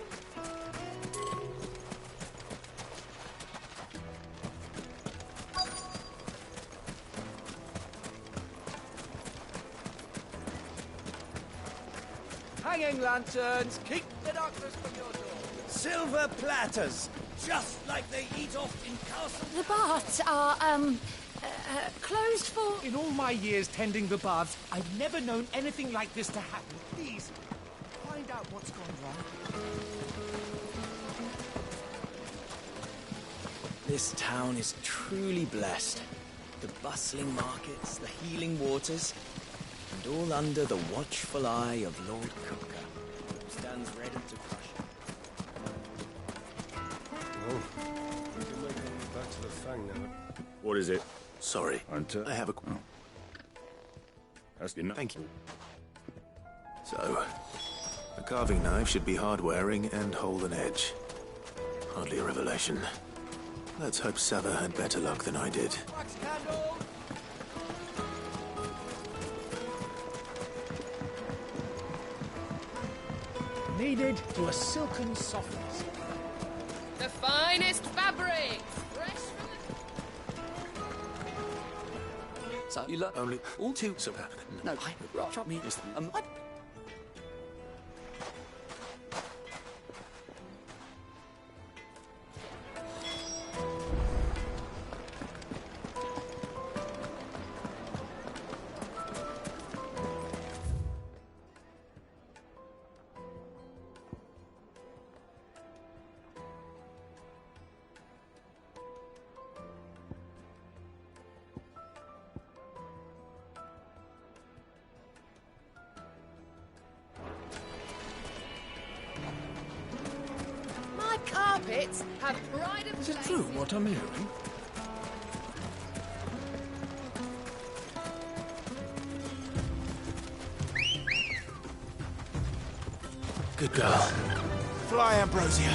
Hanging lanterns, keep the darkness from your door. Silver platters, just like they eat off in castles. The baths are, closed for... In all my years tending the baths, I've never known anything like this to happen. Please, find out what's gone wrong. This town is truly blessed. The bustling markets, the healing waters, and all under the watchful eye of Lord Kupka, who stands ready to crush it. Oh, we can make our way back to the Fang now. What is it? Sorry. Hunter? I have a... That's enough. Thank you. So, a carving knife should be hard-wearing and hold an edge. Hardly a revelation. Let's hope Sava had better luck than I did. Kneaded to a silken softness. The finest fabrics, fresh from the... So you look Only all too... Sava. No, drop me. Carpets have pride of Is it true what I'm hearing? Good girl. Fly, Ambrosia.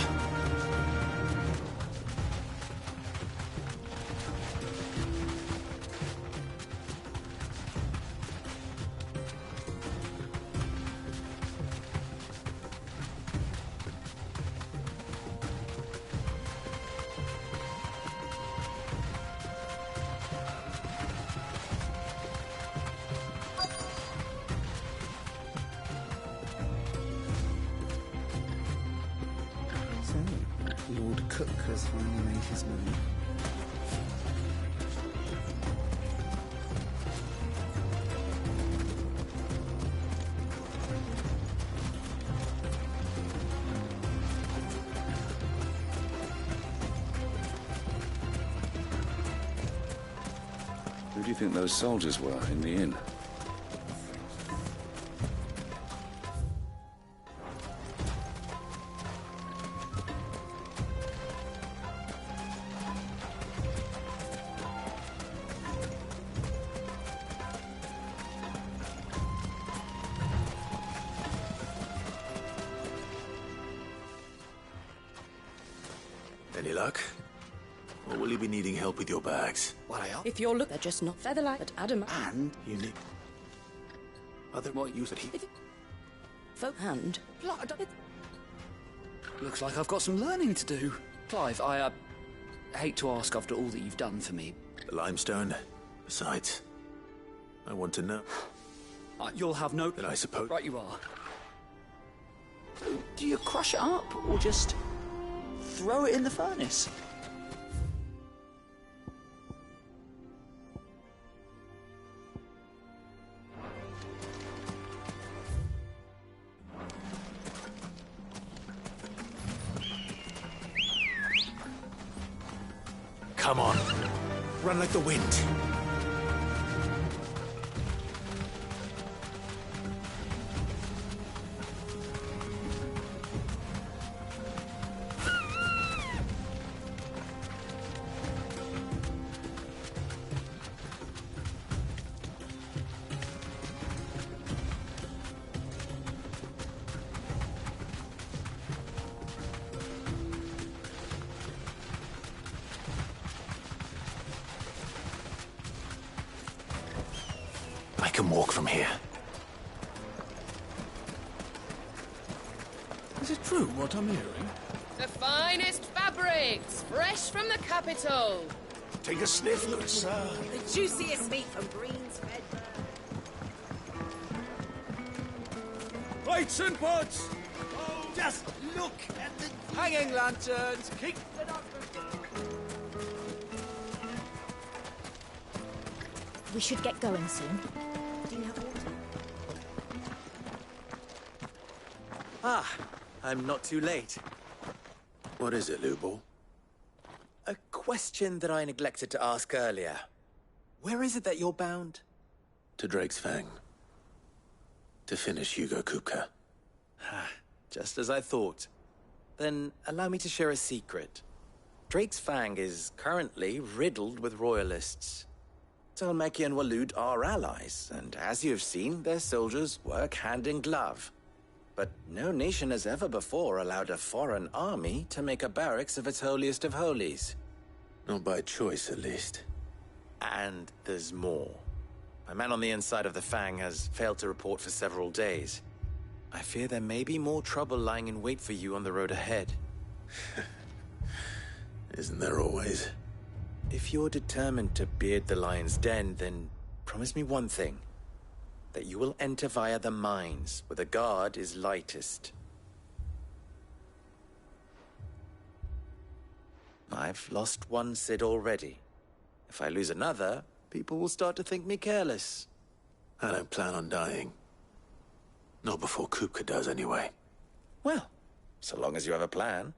Lord Cook has finally made his move. Who do you think those soldiers were in the inn? Any luck? Or will you be needing help with your bags? If you're they're just not featherlight, but adamant. And you need... Other more use that he... And... Looks like I've got some learning to do. Clive, I hate to ask after all that you've done for me. The limestone. Besides, I want to know. You'll have no... That I suppose... Right you are. So, do you crush it up, or just throw it in the furnace? Come on. Run like the wind. I can walk from here. Is it true what I'm hearing? The finest fabrics, fresh from the capital. Take a sniff, good sir. The juiciest meat from Green's Red. Lights and pods! Just look at the... Hanging lanterns! Keep... We should get going soon. Do you have water? Ah, I'm not too late. What is it, Lubal? A question that I neglected to ask earlier. Where is it that you're bound? To Drake's Fang. To finish Hugo Kupka. Just as I thought. Then allow me to share a secret. Drake's Fang is currently riddled with royalists. Talmeki and Walud are allies, and as you have seen, their soldiers work hand in glove. but no nation has ever before allowed a foreign army to make a barracks of its holiest of holies. Not by choice, at least. And there's more. My man on the inside of the Fang has failed to report for several days. I fear there may be more trouble lying in wait for you on the road ahead. Isn't there always? If you're determined to beard the lion's den, then promise me one thing. That you will enter via the mines, where the guard is lightest. I've lost one Cid already. If I lose another, people will start to think me careless. I don't plan on dying. Not before Kupka does, anyway. Well, so long as you have a plan.